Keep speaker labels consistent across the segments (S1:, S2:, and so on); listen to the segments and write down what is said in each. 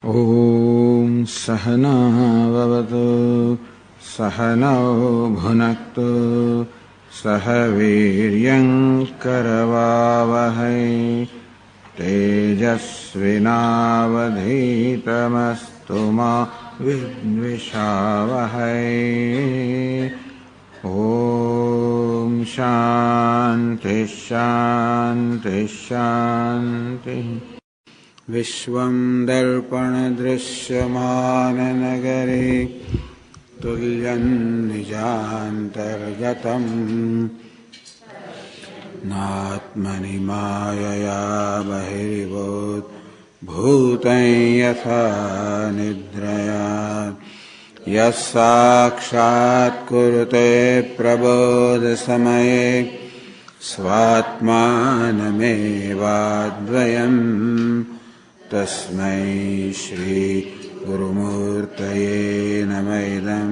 S1: ॐ सहनाववतु सहनौ भुनक्तु सह वीर्यं करवावहै तेजस्विनावधीतमस्तु मा विद्विषावहै। ॐ शान्ति शान्ति शान्तिः। विश्वं दर्पणदृश्यमाननगरे तुल्यं निजान्तर्गतम् नात्मनि मायया बहिर्भूतं यथा निद्रया यः साक्षात् कुरुते प्रबोधसमये स्वात्मानमेवाद्वयम् तस्मै श्री गुरुमूर्तये नमः इदं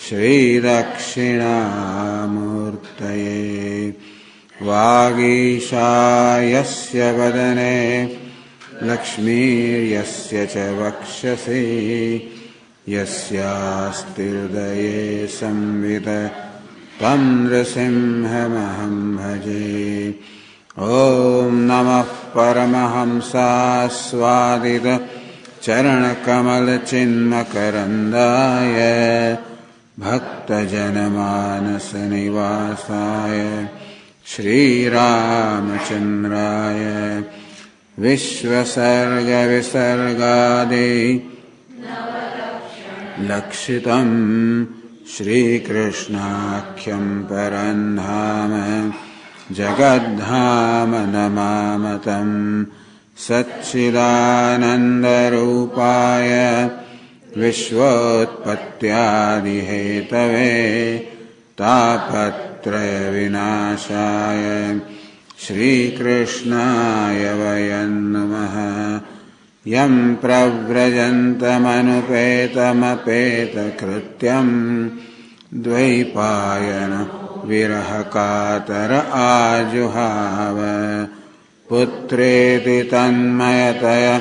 S1: श्रीदक्षिणामूर्तये। वागीशायस्य वदने लक्ष्मीर्यस्य च वक्षसि यस्यास्ति हृदये संवित् तं नृसिंहमहं भजे। ॐ नमः परमहंसास्वादित चरणकमलचिन्मकरन्दाय भक्तजनमानसनिवासाय श्रीरामचन्द्राय विश्वसर्गविसर्गादि लक्षितं श्रीकृष्णाख्यं परं धाम जगद्धाम नमामतं सच्चिदानन्दरूपाय विश्वोत्पत्त्यादिहेतवे तापत्रयविनाशाय श्रीकृष्णाय वयं नमः। यं प्रव्रजन्तमनुपेतमपेतकृत्यं द्वैपायन विरहकातर आजुहाव पुत्रेति तन्मयतया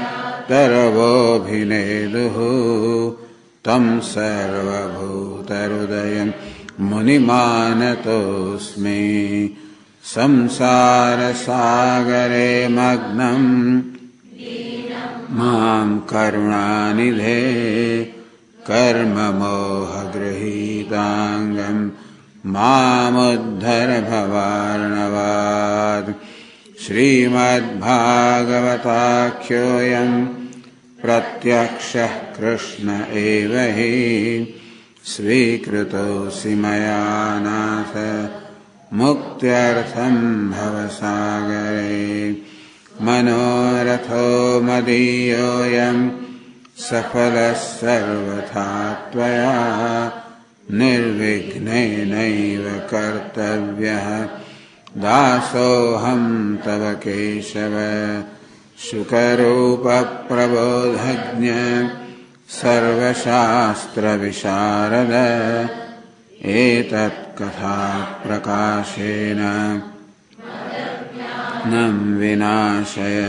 S1: तरवोऽभिनेदुः तं सर्वभूतहृदयं मुनिमानतोऽस्मि। संसारसागरे मग्नं मां करुणानिधे कर्ममोहगृहीताङ्गं मामुद्धर भवार्णवात्। श्रीमद्भागवताख्योऽयं प्रत्यक्षः कृष्ण एव हि स्वीकृतोऽसि मया नाथ मुक्त्यर्थं भवसागरे। मनोरथो मदीयोऽयं सफलः सर्वथा त्वया निर्विघ्नेनैव कर्तव्यः दासोऽहं तव केशव। शुकरूपप्रबोधज्ञ सर्वशास्त्रविशारद एतत्कथाप्रकाशेन ज्ञानं विनाशय।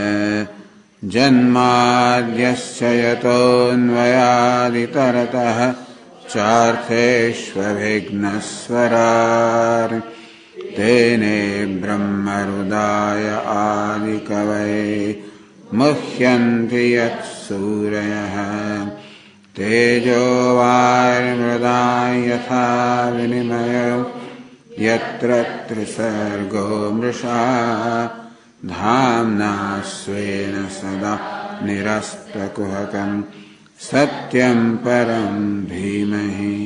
S1: जन्माद्यस्य यतोऽन्वयादितरतः चार्थेष्वभिघ्नस्वराट् तेने ब्रह्महृदाय आदिकवये मुह्यन्ति यत्सूरयः। तेजो वारिमृदां यथा विनिमयो यत्र त्रिसर्गो मृषा धाम्ना स्वेन सदा निरस्तकुहकं सत्यं परं धीमहि।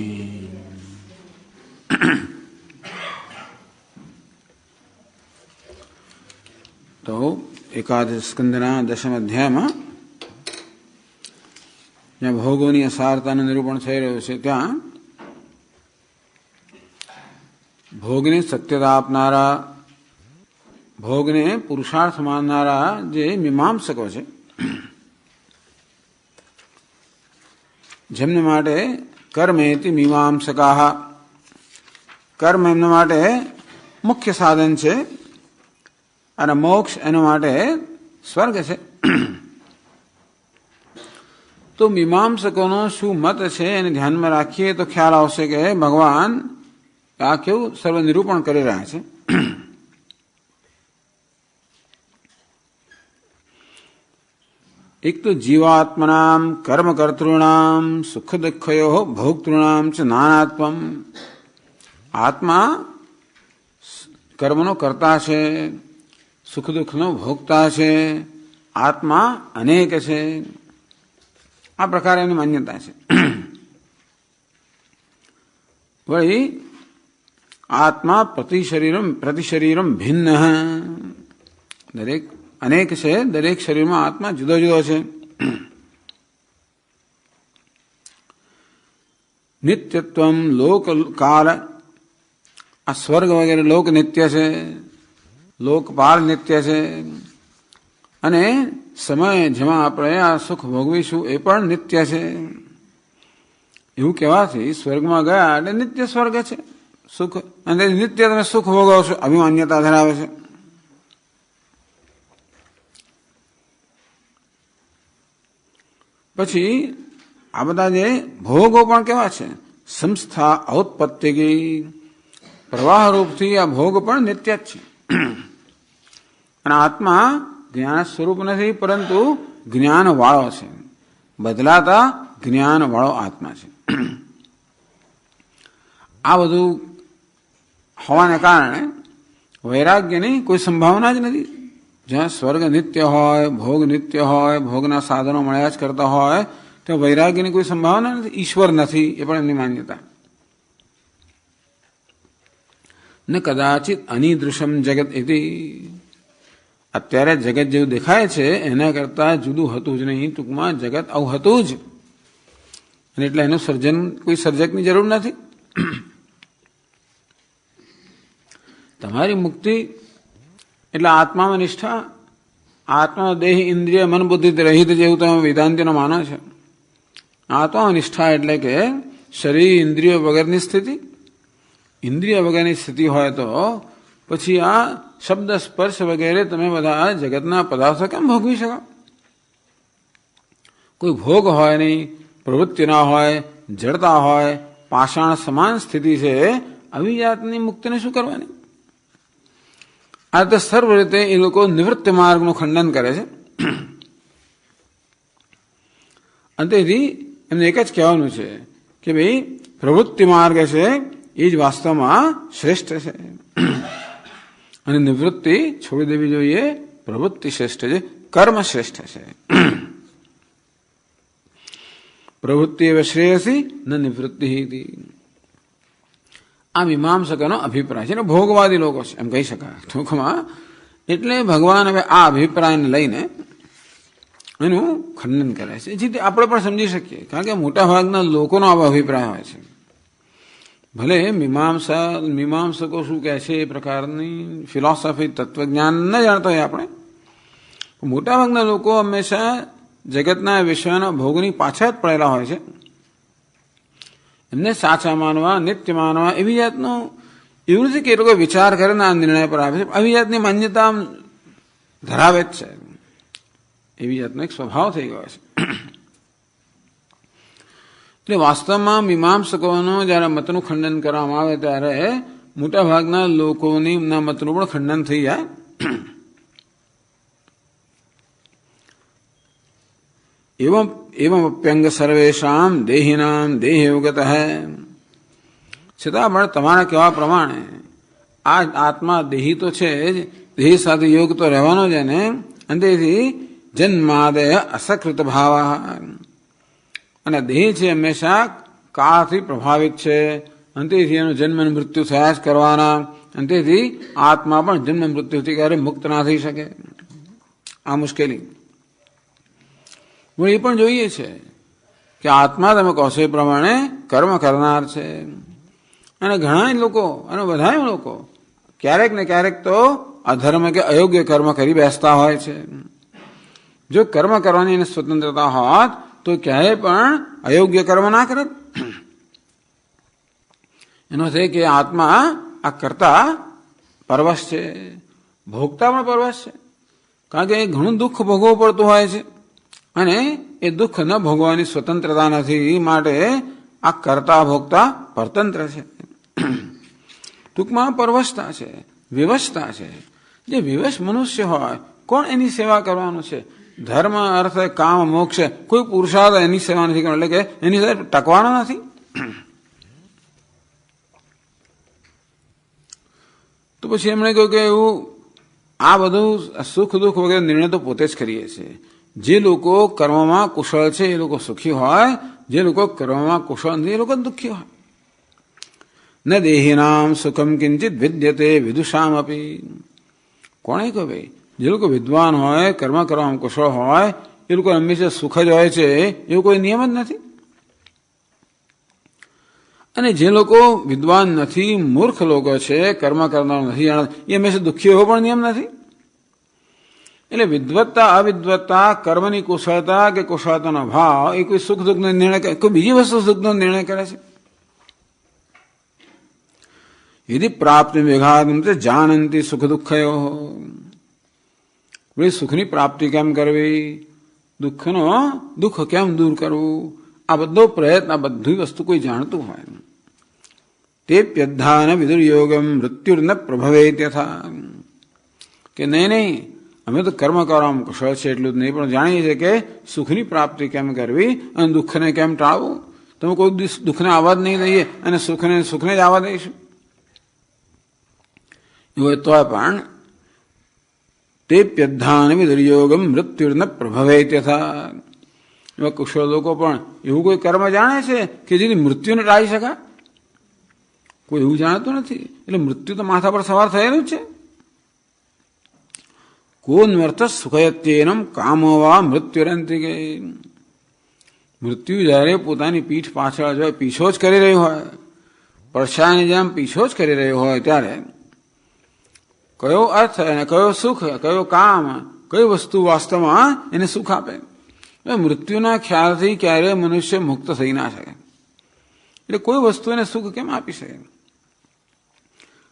S1: तो एकादश स्कंदना दशम अध्यायમાં જ્યાં ભોગોની અસારતાનું નિરૂપણ થઈ રહ્યું છે ત્યાં ભોગને સત્યતા આપનારા ભોગને પુરુષાર્થ માનનારા જે મીમાંસકો છે જેમને માટે કર્મેતિ મીમાંસકાઃ કર્મ એમના માટે મુખ્ય સાધન છે અને મોક્ષ એના માટે સ્વર્ગ છે. તો મીમાંસકોનો શું મત છે એને ધ્યાનમાં રાખીએ તો ખ્યાલ આવશે કે ભગવાન આ કેવું સર્વ નિરૂપણ કરી રહ્યા છે. એક તો જીવાત્મનામ કર્મકર્તॄણામ સુખ દુઃખયો ભોક્તૃણામ ચ નાનાત્વમ. આત્મા કર્મનો કર્તા છે, સુખ દુઃખનો ભોગતા છે, આત્મા અનેક છે. આ પ્રકારે એની માન્યતા છે. વળી આત્મા પ્રતિશરીરમ ભિન્ન. દરેક અનેક છે, દરેક શરીરમાં આત્મા જુદો જુદો છે. નિત્યત્વમ લોક કાળ. આ સ્વર્ગ વગેરે લોક નિત્ય છે, લોકપાલ નિત્ય છે, અને સમય જેમાં આપણે આ સુખ ભોગવીશું એ પણ નિત્ય છે. એવું કહેવાથી સ્વર્ગમાં ગયા એટલે નિત્ય સ્વર્ગ છે, સુખ, અને નિત્ય તમે સુખ ભોગવશો આવી માન્યતા ધરાવે છે. પછી આ બધા જે ભોગો પણ કેવા છે? સંસ્થા ઔત્પત્તિકી. પ્રવાહ રૂપથી આ ભોગ પણ નિત્ય જ છે. અને આત્મા જ્ઞાન સ્વરૂપ નથી, પરંતુ જ્ઞાન વાળો છે, બદલાતા જ્ઞાન વાળો આત્મા છે. આ બધું હોવાને કારણે વૈરાગ્યની કોઈ સંભાવના જ નથી. જ્યાં સ્વર્ગ નિત્ય હોય, ભોગ નિત્ય હોય, ભોગના સાધનો મળ્યા જ કરતા હોય, તો વૈરાગ્યની કોઈ સંભાવના નથી. ઈશ્વર નથી એ પણ એમની માન્યતા. ન કદાચિત અનિદૃશમ જગત ઇતિ. અત્યારે જગત જેવું દેખાય છે એના કરતા જુદું હતું જ નહીં. ટૂંકમાં જગત આવું હતું જ, અને એટલે એનું સર્જન કોઈ સર્જકની જરૂર નથી. તમારી મુક્તિ એટલે આત્મામાં નિષ્ઠા, આત્મા દેહ ઇન્દ્રિય મન બુદ્ધિ રહિત જેવું તમે વેદાંતિનો માનો છે. આત્મા નિષ્ઠા એટલે કે શરીર ઇન્દ્રિયો વગરની સ્થિતિ. ઇન્દ્રિય વગરની સ્થિતિ હોય તો પછી આ શબ્દ સ્પર્શ વગેરે તમે બધા જગતના પદાર્થો કેમ ભોગવી શકો? કોઈ ભોગ હોય નહીં, પ્રવૃત્તિ ના હોય, જડતા હોય, પાષાણ સમાન સ્થિતિ છે. આવી જાતની મુક્તિને શું કરવાની? આ તો સર્વ રીતે એ લોકો નિવૃત્તિ માર્ગનું ખંડન કરે છે. અંતેથી એમને એક જ કહેવાનું છે કે ભાઈ પ્રવૃત્તિ માર્ગ છે એ જ વાસ્તવમાં શ્રેષ્ઠ છે, અને નિવૃત્તિ છોડી દેવી જોઈએ. પ્રવૃત્તિ શ્રેષ્ઠ છે, કર્મ શ્રેષ્ઠ છે. પ્રવૃત્તિ એવ શ્રેયસી ન નિવૃત્તિ. આ મીમાંસકોનો અભિપ્રાય છે, અને ભોગવાદી લોકો છે એમ કહી શકાય ટૂંકમાં. એટલે ભગવાન હવે આ અભિપ્રાયને લઈને એનું ખંડન કરે છે, જેથી આપણે પણ સમજી શકીએ. કારણ કે મોટાભાગના લોકોનો આવો અભિપ્રાય હોય છે. ભલે મીમાંસકો શું કહે છે એ પ્રકારની ફિલોસોફી, તત્વજ્ઞાન ન જાણતા હોય આપણે, મોટાભાગના લોકો હંમેશા જગતના વિશ્વના ભોગની પાછળ જ પડેલા હોય છે. એમને સાચા માનવા, નિત્ય માનવા એવી જાતનું એવું નથી કે એ લોકો વિચાર કરે ને આ નિર્ણય પર આવે છે. આવી જાતની માન્યતા ધરાવે જ છે. એવી જાતનો એક સ્વભાવ થઈ ગયો છે. એટલે વાસ્તવમાં મીમાંસકોનો જયારે મતનું ખંડન કરવામાં આવે ત્યારે મોટાભાગના લોકોની મતનું પણ ખંડન થઈ જાય. એવમ અપ્યંગ સર્વેશામ દેહિનામ દેહયોગત હૈ. છતાં પણ તમારા કહેવા પ્રમાણે આ આત્મા દેહી તો છે જ, દેહ સાથે યોગ તો રહેવાનો જ એને. અંતેથી જન્માદય અસકૃત ભાવ. અને દેહ છે હંમેશા કાળથી પ્રભાવિત છે, અંતેથી એનો જન્મ મૃત્યુ થયા જ કરવાના. અંતેથી આત્મા પણ જન્મ મૃત્યુથી ક્યારે મુક્ત ના થઈ શકે. આ મુશ્કેલી એ પણ જોઈએ છે કે આત્મા તમે કહો છો એ પ્રમાણે કર્મ કરનાર છે. અને ઘણા લોકો અને બધા લોકો ક્યારેક ને ક્યારેક તો અધર્મ કે અયોગ્ય કર્મ કરી બેસતા હોય છે. જો કર્મ કરવાની એને સ્વતંત્રતા હોત તો ક્યારેય પણ અયોગ્ય કર્મ ના કરે. એનો છે કે આત્મા આ કરતા પરવશ છે, ભોગતા પણ પરવશ છે. કારણ કે એ ઘણું દુઃખ ભોગવવું પડતું હોય છે, અને એ દુઃખ ન ભોગવાની સ્વતંત્રતા નથી, માટે આ કરતા ભોગતા પરતંત્ર છે. ટૂંકમાં પરવશતા છે, વિવશતા છે. જે વિવશ મનુષ્ય હોય કોણ એની સેવા કરવાનું છે? ધર્મ, અર્થ, કામ, મોક્ષ, કોઈ પુરુષાર્થ એની સેવા નથી કરવાનો, એટલે કે એની સાથે ટકવાનો નથી. તો પછી એમણે કહ્યું કે એવું આ બધું સુખ દુઃખ વગેરે નિર્ણય તો પોતે જ કરીએ છીએ. જે લોકો કર્મમાં કુશળ છે એ લોકો સુખી હોય, જે લોકો કર્મમાં કુશળ નથી એ લોકો દુઃખી હોય. ન દેહિનામ સુખમ કિંચિત વિદ્યતે વિદુષામ અપી. કોણે કહ્યું ભાઈ? જે લોકો વિદ્વાન હોય, કર્મ કરવામાં કુશળ હોય એ લોકો હંમેશા સુખ જ હોય છે એવું કોઈ નિયમ જ નથી. અને જે લોકો વિદ્વાન નથી, મૂર્ખ લોકો છે, કર્મ કરનાર નથી જાણતા, એ હંમેશા દુઃખી એવો પણ નિયમ નથી. એટલે વિદ્વત્તા અવિદ્વત્તા, કર્મની કુશળતા કે કુશળતાનો ભાવ એ કોઈ સુખ દુઃખનો નિર્ણય કરે, કોઈ બીજી વસ્તુ સુખનો નિર્ણય કરે છે. યદિ પ્રાપ્તિ વિઘાતમ જાનંતી સુખ દુઃખયો. ભાઈ સુખની પ્રાપ્તિ કેમ કરવી, દુઃખ કેમ દૂર કરવું, આ બધો પ્રયત્ન, આ બધી વસ્તુ કોઈ જાણતું હોય. તે પ્યદ્ધાન વિદુર્યોગમ મૃત્યુર્ન પ્રભવે તથા. કે નહીં, અમે તો કર્મ કરવામાં કુશળ છે એટલું જ નહીં, પણ જાણીએ છીએ કે સુખની પ્રાપ્તિ કેમ કરવી અને દુઃખને કેમ ટાળવું. તમે કોઈ દિવસ દુઃખને આવવા જ નહીં દઈએ અને સુખને જ આવવા દઈશું એવું તો પણ તે પ્યદ્ધાન વિદુર્યોગમ મૃત્યુર્ન પ્રભવે તથા. એવા કુશળ લોકો પણ એવું કોઈ કર્મ જાણે છે કે જેથી મૃત્યુને ટાળી શકાય? કોઈ એવું જાણતું નથી. એટલે મૃત્યુ તો માથા પર સવાર થયેલું છે. કોન્વર્થ સુખયત્યેનમ કામોવા મૃત્યુરંતિકે. મૃત્યુ જ્યારે પોતાની પીઠ પાછળ જો પીછો જ કરી રહ્યું હોય, પડછાયાની જેમ પીછો જ કરી રહ્યો હોય, ત્યારે કયો અર્થ અને કયો સુખ, કયો કામ, કઈ વસ્તુ વાસ્તવમાં એને સુખ આપે? મૃત્યુના ખ્યાલથી ક્યારેય મનુષ્ય મુક્ત થઈ ના શકે. એટલે કોઈ વસ્તુ એને સુખ કેમ આપી શકે?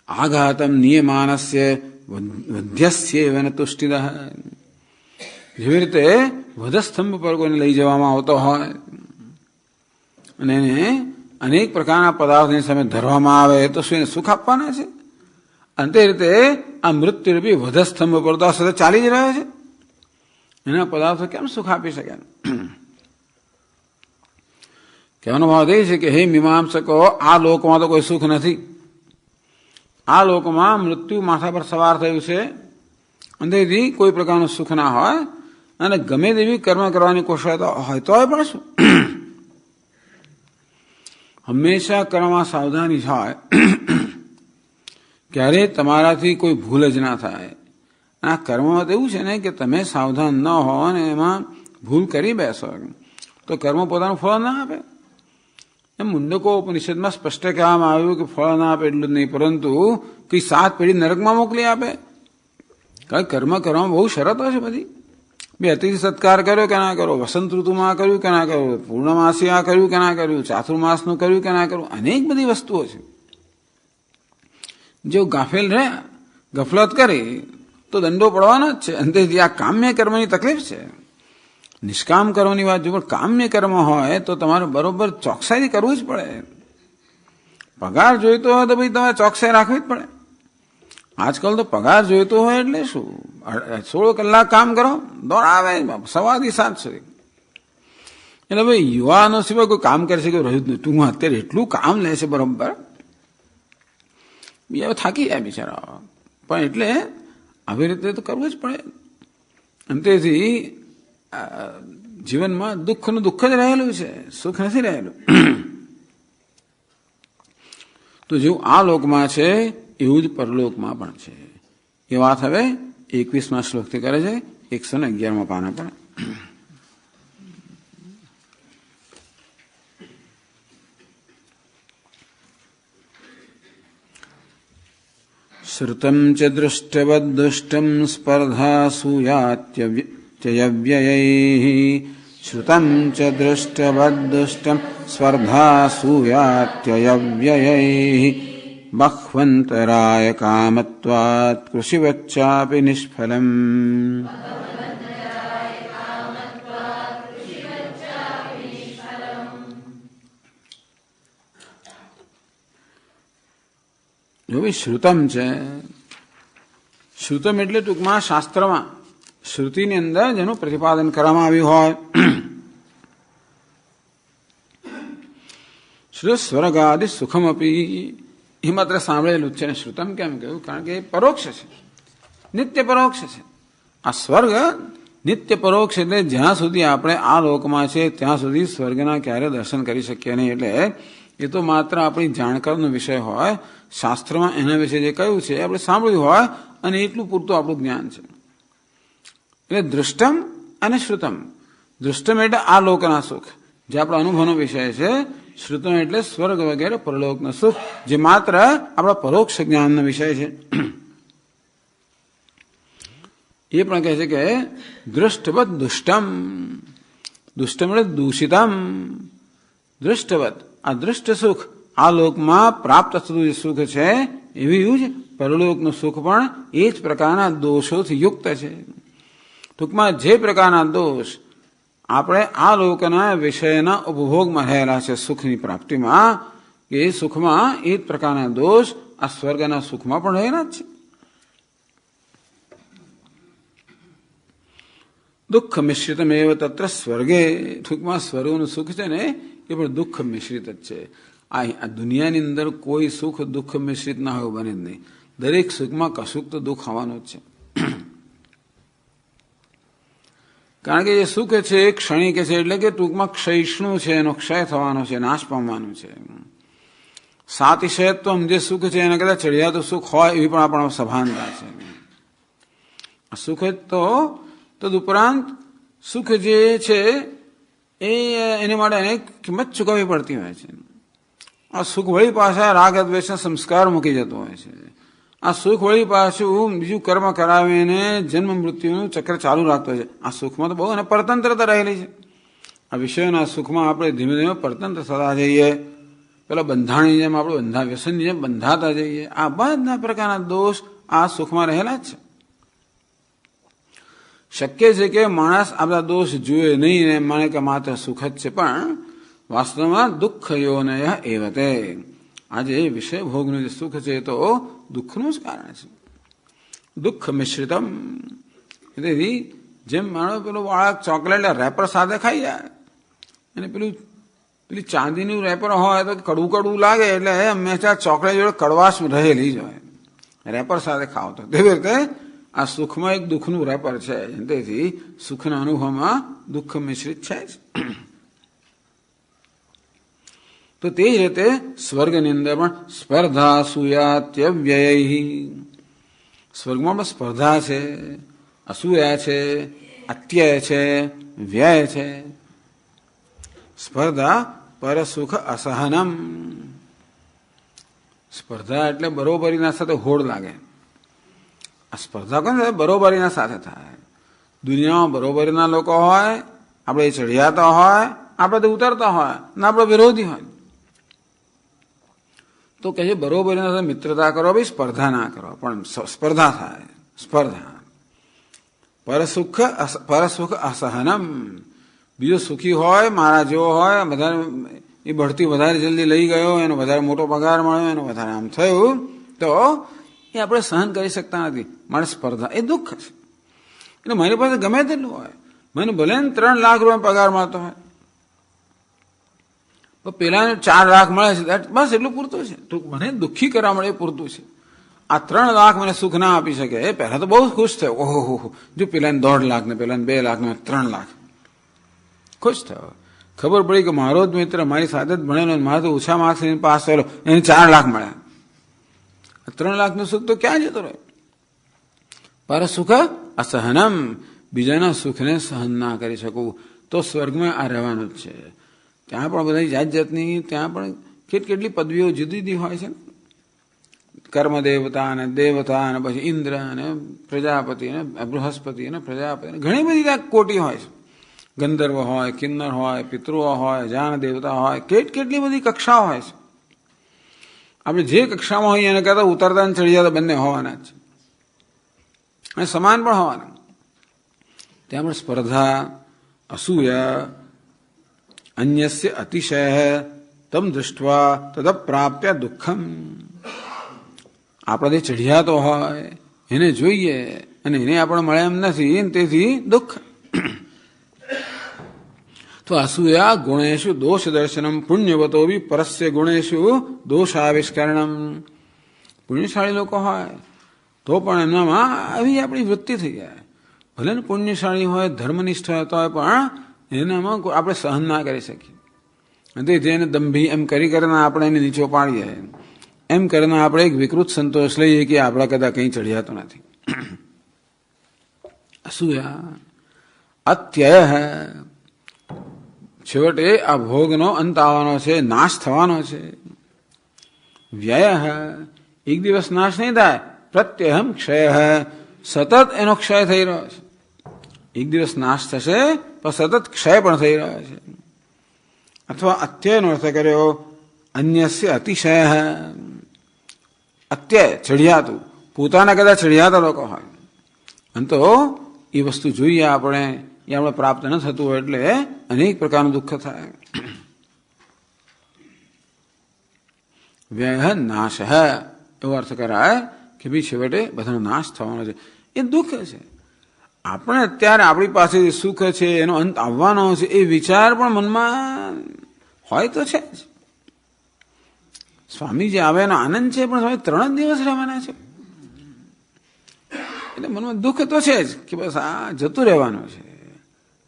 S1: આઘાતમ નિયમાનસ્ય વધ્યસ્ય ન તુષ્ટિદ. જેવી રીતે વધસ્તંભ પર કોઈને લઈ જવામાં આવતો હોય અને એને અનેક પ્રકારના પદાર્થની સામે ધરવામાં આવે તો શું એને સુખ આપવાના છે? અને તે રીતે આ મૃત્યુરૂપી વધસ્તંભ પર તો સતત ચાલી જ રહ્યો છે. એના પદાર્થો કેમ સુખ આપી શકે? કહેવાનો ભાવ એ છે કે હે મીમાંસકો, આ લોકમાં તો કોઈ સુખ નથી. આ લોકમાં મૃત્યુ માથા પર સવાર થયું છે, અંદરથી કોઈ પ્રકારનું સુખ ના હોય અને ગમે તેવી કર્મ કરવાની કુશળતા હોય તોય પણ શું? હંમેશા કર્મમાં સાવધાની હોય, ક્યારે તમારાથી કોઈ ભૂલ જ ના થાય. આ કર્મમાં તો એવું છે ને કે તમે સાવધાન ન હો અને એમાં ભૂલ કરી બેસો તો કર્મ પોતાનું ફળ ના આપે. એમ મુંડકો ઉપનિષદમાં સ્પષ્ટ કહેવામાં આવ્યું કે ફળ ના આપે એટલું જ નહીં, પરંતુ કઈ 7 પેઢી નરકમાં મોકલી આપે. કારણ કર્મ કરવામાં બહુ શરતો છે બધી. બે અતિથિ સત્કાર કર્યો કે ના કરો, વસંત ઋતુમાં કર્યું કે ના કર્યું, પૂર્ણમાસી આ કર્યું કે ના કર્યું, ચાતુર્માસનું કર્યું કે ના કર્યું, અનેક બધી વસ્તુઓ છે. જો ગાફેલ રહ્યા, ગફલત કરી તો દંડો પડવાનો જ છે. અંતેથી આ કામ્ય કર્મની તકલીફ છે. નિષ્કામ કર્મની વાત જો, પણ કામ્ય કર્મ હોય તો તમારે બરોબર ચોકસાઈથી કરવું જ પડે. પગાર જોઈતો હોય તો ભાઈ તમારે ચોકસાઈ રાખવી જ પડે. આજકાલ તો પગાર જોઈતો હોય એટલે શું, 16 કલાક કામ કરો, દોડાવે 7:15 સુધી. એટલે ભાઈ યુવાનો સિવાય કોઈ કામ કરી શકે રહ્યું જ નહીં. તું અત્યારે એટલું કામ લે છે બરોબર, બીજા થાકી જાય બિચારા. પણ એટલે આવી રીતે તો કરવું જ પડે. અંતેથી જીવનમાં દુઃખનું દુઃખ જ રહેલું છે, સુખ નથી રહેલું. તો જેવું આ લોકમાં છે એવું જ પરલોકમાં પણ છે. એ વાત હવે 21મા શ્લોકથી કરે છે, 111મા પાના પર. શ્રુતમ ચ દૃષ્ટવદુષ્ટમ સ્પર્ધાસૂયાત્યવ્યયૈઃ. શ્રુતમ ચ દૃષ્ટવદુષ્ટમ સ્પર્ધાસૂયાત્યવ્યયૈઃ. બહ્વંતરાય કામત્વાત્ કૃષિવચ્ચાપि નિષ્ફલम्. જો ભાઈ શ્રુતમ છે, શ્રુતમ એટલે ટૂંકમાં શાસ્ત્રમાં શ્રુતિની અંદર જેનું પ્રતિપાદન કરવામાં આવ્યું હોય. શ્રુત સ્વર્ગાદિ સુખમ અપી, એ માત્ર સાંભળેલું છે ને શ્રુતમ કેમ કહ્યું? કારણ કે એ પરોક્ષ છે, નિત્ય પરોક્ષ છે. આ સ્વર્ગ નિત્ય પરોક્ષ એટલે જ્યાં સુધી આપણે આ લોકમાં છે ત્યાં સુધી સ્વર્ગના ક્યારે દર્શન કરી શકીએ નહીં. એટલે એ તો માત્ર આપણી જાણકારનો વિષય હોય, શાસ્ત્રમાં એના વિશે જે કહ્યું છે આપણે સાંભળ્યું હોય અને એટલું પૂરતું આપણું જ્ઞાન છે. એટલે દૃષ્ટમ અને શ્રુતમ. દૃષ્ટમ એટલે આ લોકના સુખ જે આપણા અનુભવનો વિષય છે, શ્રુતમ એટલે સ્વર્ગ વગેરે પરલોકનું સુખ જે માત્ર આપણા પરોક્ષ જ્ઞાનનો વિષય છે. એ પણ કહે છે કે દૃષ્ટવત દુષ્ટમ, દુષ્ટમ એટલે દૂષિતમ. દૃષ્ટવત આ દૃષ્ટ સુખ, આ લોકમાં પ્રાપ્ત થતું જે સુખ છે એવું જ પરલોકનું સુખ પણ એ જ પ્રકારના દોષોથી યુક્ત છે. ટૂંકમાં જે પ્રકારના દોષ આપણે આ લોકના વિષયના ઉપભોગમાં રહેલા છે સુખની પ્રાપ્તિમાં, એ સુખમાં એ જ પ્રકારના દોષ આ સ્વર્ગના સુખમાં પણ રહેલા જ છે. દુઃખ મિશ્રિતમ એવ તત્ર સ્વર્ગે, ટૂંકમાં સ્વર્ગનું સુખ છે ને એ પણ દુઃખ મિશ્રિત જ છે. આ દુનિયાની અંદર કોઈ સુખ દુઃખ મિશ્રિત ના હોય બને જ નહીં. દરેક સુખમાં કશુંક તો દુઃખ આવવાનું જ છે. કારણ કે જે સુખ છે એ ક્ષણિક છે, એટલે કે ટૂંકમાં ક્ષયિષ્ણુ છે, એનો ક્ષય થવાનો છે, નાશ પામવાનું છે. સાતિશયત્વમ જે સુખ છે એના કદાચ ચડિયાતું સુખ હોય એવી પણ આપણા સભાનતા છે. સુખ તો તદુપરાંત સુખ જે છે એ એને માટે અનેક કિંમત ચૂકવવી પડતી હોય છે. આ સુખ વળી પાછા રાગ દ્વેષના સંસ્કાર મૂકી જતું હોય છે. આ સુખ વળી પાછું બીજું કર્મ કરાવીને જન્મ મૃત્યુનું ચક્ર ચાલુ રાખતો છે. આ સુખમાં તો બહુ અને પરતંત્રતા રહેલી છે. આ વિષયોના સુખમાં આપણે ધીમે ધીમે પરતંત્ર થતા જઈએ, પેલા બંધાણની જેમ આપણે વ્યસનની જેમ બંધાતા જઈએ. આ બધા પ્રકારના દોષ આ સુખમાં રહેલા જ છે. શક્ય છે કે માણસ આ બધા દોષ જુએ નહીં ને માને કે માત્ર સુખ જ છે, પણ વાસ્તવમાં દુઃખ યોનય એવતે. આજે વિષય ભોગનું જે સુખ છે તો દુઃખનું જ કારણ છે. દુઃખ મિશ્રિતમ એટલે જેમ માણસ પેલું બાળક ચોકલેટ રેપર સાથે ખાઈ જાય અને પેલી ચાંદીનું રેપર હોય તો કડવું કડવું લાગે એટલે હંમેશા ચોકલેટ જોડે કડવાશ રહેલી જ હોય, રેપર સાથે ખાવ તો. તેવી રીતે આ સુખમાં એક દુઃખનું રેપર છે, તેથી સુખના અનુભવમાં દુઃખ મિશ્રિત છે જ. તો તે જ રીતે સ્વર્ગની અંદર પણ સ્પર્ધા અસૂયાત્યવ્યય. સ્વર્ગમાં પણ સ્પર્ધા છે, અસૂયા છે, અત્યય છે, વ્યય છે. સ્પર્ધા પરસુખ અસહનમ. સ્પર્ધા એટલે બરોબરીના સાથે હોડ લાગે. આ સ્પર્ધા કોને બરોબરીના સાથે થાય. દુનિયામાં બરોબરીના લોકો હોય, આપણે ચઢિયાતા હોય, આપણે તો ઉતરતા હોય ને આપણે વિરોધી હોય. તો કહે છે બરોબરીના સાથે મિત્રતા કરો, ભાઈ સ્પર્ધા ના કરો, પણ સ્પર્ધા થાય. સ્પર્ધા પરસુખ અસહનમ. બીજો સુખી હોય, મારા જેવો હોય, વધારે એ બઢતી વધારે જલ્દી લઈ ગયો, એનો વધારે મોટો પગાર મળ્યો, એનો વધારે આમ થયું, તો એ આપણે સહન કરી શકતા નથી. મારે સ્પર્ધા એ દુઃખ છે. એટલે મારી પાસે ગમે તેટલું હોય, મને ભલે 3 લાખ રૂપિયા પગાર મળતો હોય, પણ પેલાને 4 લાખ મળે છે, બસ એટલું પૂરતું છે. તો મને દુઃખી કરવા મળે એ પૂરતું છે. આ 3 લાખ મને સુખ ના આપી શકે. એ પહેલા તો બહુ ખુશ થયો, ઓહો જો પેલાને 1.5 લાખ ને પેલાને 2 લાખ ને 3 લાખ, ખુશ થયો. ખબર પડી કે મારો જ મિત્ર મારી સાથે જ ભણેલો, મારે તો ઓછા માર્ક્સ પાસ થયેલો, એને 4 લાખ મળ્યા. 3 લાખનું સુખ તો ક્યાં જતો રહે? પર સુખ અસહનમ. બીજાના સુખને સહન ના કરી શકવું તો સ્વર્ગમાં આ રહેવાનું જ છે. ત્યાં પણ બધી જાત જાતની, ત્યાં પણ કેટલી પદવીઓ જુદી જુદી હોય છે. કર્મ દેવતા અને દેવતા અને પછી ઇન્દ્ર અને પ્રજાપતિ અને બૃહસ્પતિ અને પ્રજાપતિ, ઘણી બધી ત્યાં કોટી હોય છે. ગંધર્વ હોય, કિન્નર હોય, પિતૃઓ હોય, જાન દેવતા હોય, કેટલી બધી કક્ષાઓ હોય છે. આપણે જે કક્ષામાં હોઈએ એને કહેતા ઉતરતા અને ચડી જતા બંને હોવાના જ છે, અને સમાન પણ હોવાના. ત્યાં પણ સ્પર્ધા, અસૂયા, અન્યસ્ય અતિશય તમ દૃષ્ટવા તદપ્રાપ્ય દુઃખમ. આપણાથી ચઢિયાતો હોય એને જોઈએ અને એને આપણે મળે એમ નથી, તેથી દુઃખ. તો અસૂયા ગુણેશુ દોષ દર્શનમ પુણ્યવતો બી પરસ્ય ગુણેશુ દોષાવિષ્કરણમ. પુણ્યશાળી લોકો હોય તો પણ એમનામાં આવી આપણી વૃત્તિ થઈ જાય. ભલે ને પુણ્યશાળી હોય, ધર્મનિષ્ઠ હોતો હોય, પણ એનામાં આપણે સહન ના કરી શકીએ. અને જેને દંભી એમ કરીને આપણે એને નીચો પાડીએ, એમ કરીને આપણે એક વિકૃત સંતોષ લઈએ કે આપણા કદાચ કંઈ ચઢિયાતો નથી. અસૂયા અત્યય, છેવટે આ ભોગનો અંત આવવાનો છે, નાશ થવાનો છે. વ્યય, એક દિવસ નાશ નહીં થાય. પ્રત્યહમ ક્ષય, સતત એનો ક્ષય થઈ રહ્યો છે. એક દિવસ નાશ થશે પણ સતત ક્ષય પણ થઈ રહ્યો છે. અથવા અત્યયનો અર્થ કર્યો અન્યસ્ય અતિશય. અત્યય ચઢિયાતું, પોતાના કદાચ ચઢિયાતા લોકો હોય અને તો એ વસ્તુ જોઈએ આપણે, એ આપણે પ્રાપ્ત ન થતું હોય એટલે અનેક પ્રકારનું દુઃખ થાય. વ્યય નાશ એવો અર્થ કરાય કે ભાઈ છેવટે બધાનો નાશ થવાનો છે. એ દુઃખ છે. આપણે અત્યારે આપણી પાસે સુખ છે, એનો અંત આવવાનો છે, એ વિચાર પણ મનમાં હોય તો છે જ. સ્વામીજી આવે એનો આનંદ છે, પણ સ્વામી 3 જ દિવસ રહેવાના છે એટલે મનમાં દુઃખ તો છે જ કે બસ આ જતું રહેવાનું છે,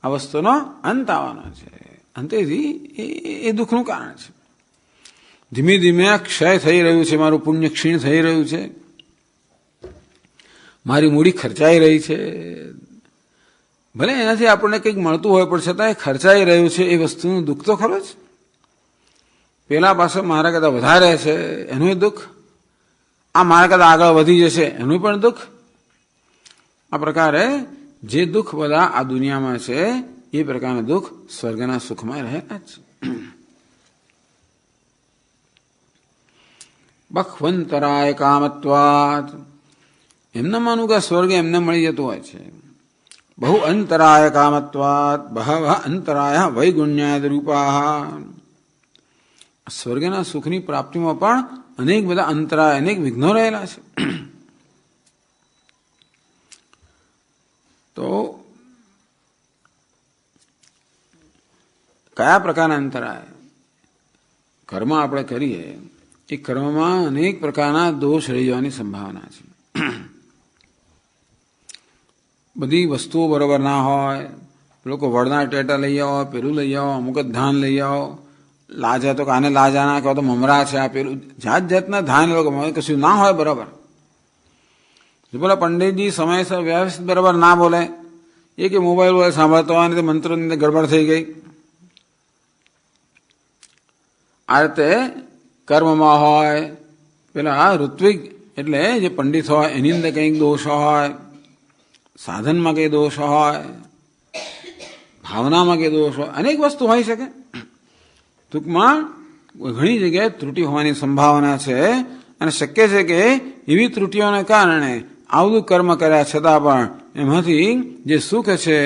S1: આ વસ્તુનો અંત આવવાનો છે. અંતેથી એ દુઃખનું કારણ છે. ધીમે ધીમે ક્ષય થઈ રહ્યું છે, મારું પુણ્ય ક્ષીણ થઈ રહ્યું છે, મારી મૂડી ખર્ચાઈ રહી છે. ભલે એનાથી આપણને કંઈક મળતું હોય પણ છતાં એ ખર્ચાઈ રહ્યું છે, એ વસ્તુનું દુઃખ તો ખરો જ. પેલા પાસે મારા કરતાં વધારે છે એનું દુઃખ, આ મારા કરતાં આગળ વધી જશે એનું પણ દુઃખ. આ પ્રકારે જે દુઃખ બધા આ દુનિયામાં છે એ પ્રકારના દુઃખ સ્વર્ગના સુખમાં રહેલા જ. બખવંતરાય કામત્વાત, એમને માનું કે સ્વર્ગ એમને મળી જતું હોય છે. બહુ અંતરાય કામત્વાત બહવ અંતરાય વૈગુણ્યાદ રૂપા. સ્વર્ગના સુખની પ્રાપ્તિમાં પણ અનેક બધા અંતરાય, અનેક વિઘ્નો રહેલા છે. તો કયા પ્રકારના અંતરાય? કર્મ આપણે કરીએ એ કર્મમાં અનેક પ્રકારના દોષ રહી જવાની સંભાવના છે. બધી વસ્તુઓ બરોબર ના હોય, લોકો વડના ટેટા લઈ આવો, પેલું લઈ આવો, અમુક જ ધાન લઈ આવો, લાજા તો કાને લાજા ના કહો તો મમરા છે, આ પેલું જાત જાતના ધાન લોકો કશું ના હોય બરાબર. બોલે પંડિતજી સમયસર વ્યવસ્થિત બરાબર ના બોલે, એ કે મોબાઈલ વોબાઈલ સાંભળતો હોય ને મંત્રોની અંદર ગડબડ થઈ ગઈ. આ રીતે કર્મમાં હોય, પેલા ઋત્વિક એટલે જે પંડિત હોય એની અંદર કંઈક દોષ હોય, સાધનમાં કંઈ દોષ હોય, ભાવનામાં કંઈ દોષ હોય, અનેક વસ્તુ હોઈ શકે. ટૂંકમાં ઘણી જગ્યાએ ત્રુટિ હોવાની સંભાવના છે અને શક્ય છે કે એવી ત્રુટિઓને કારણે આવડું કર્મ કર્યા છતાં પણ એમાંથી જે સુખ છે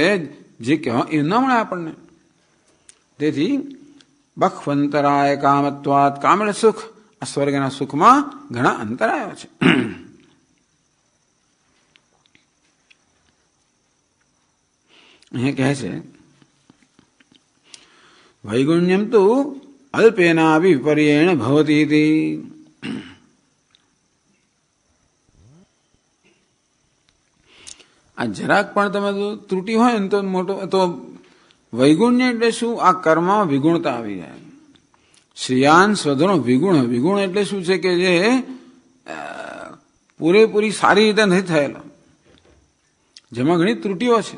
S1: જે કહેવાય એ ન મળે આપણને. તેથી બખવંતરાય કામત્વાત, કામ એટલે સુખ. આ સ્વર્ગના સુખમાં ઘણા અંતરાયો છે. અહીંયા કહે છે વૈગુણ્યમ તો અલ્પેના વિપર્યેણ ભવતી. આ જરાક પણ તમે ત્રુટિ હોય ને તો મોટો તો વૈગુણ્ય એટલે શું? આ કર્મમાં વિગુણતા આવી જાય. શ્રેયાન સ્વધનો વિગુણ. વિગુણ એટલે શું છે કે જે પૂરેપૂરી સારી રીતે નથી થયેલો, જેમાં ઘણી ત્રુટિઓ છે.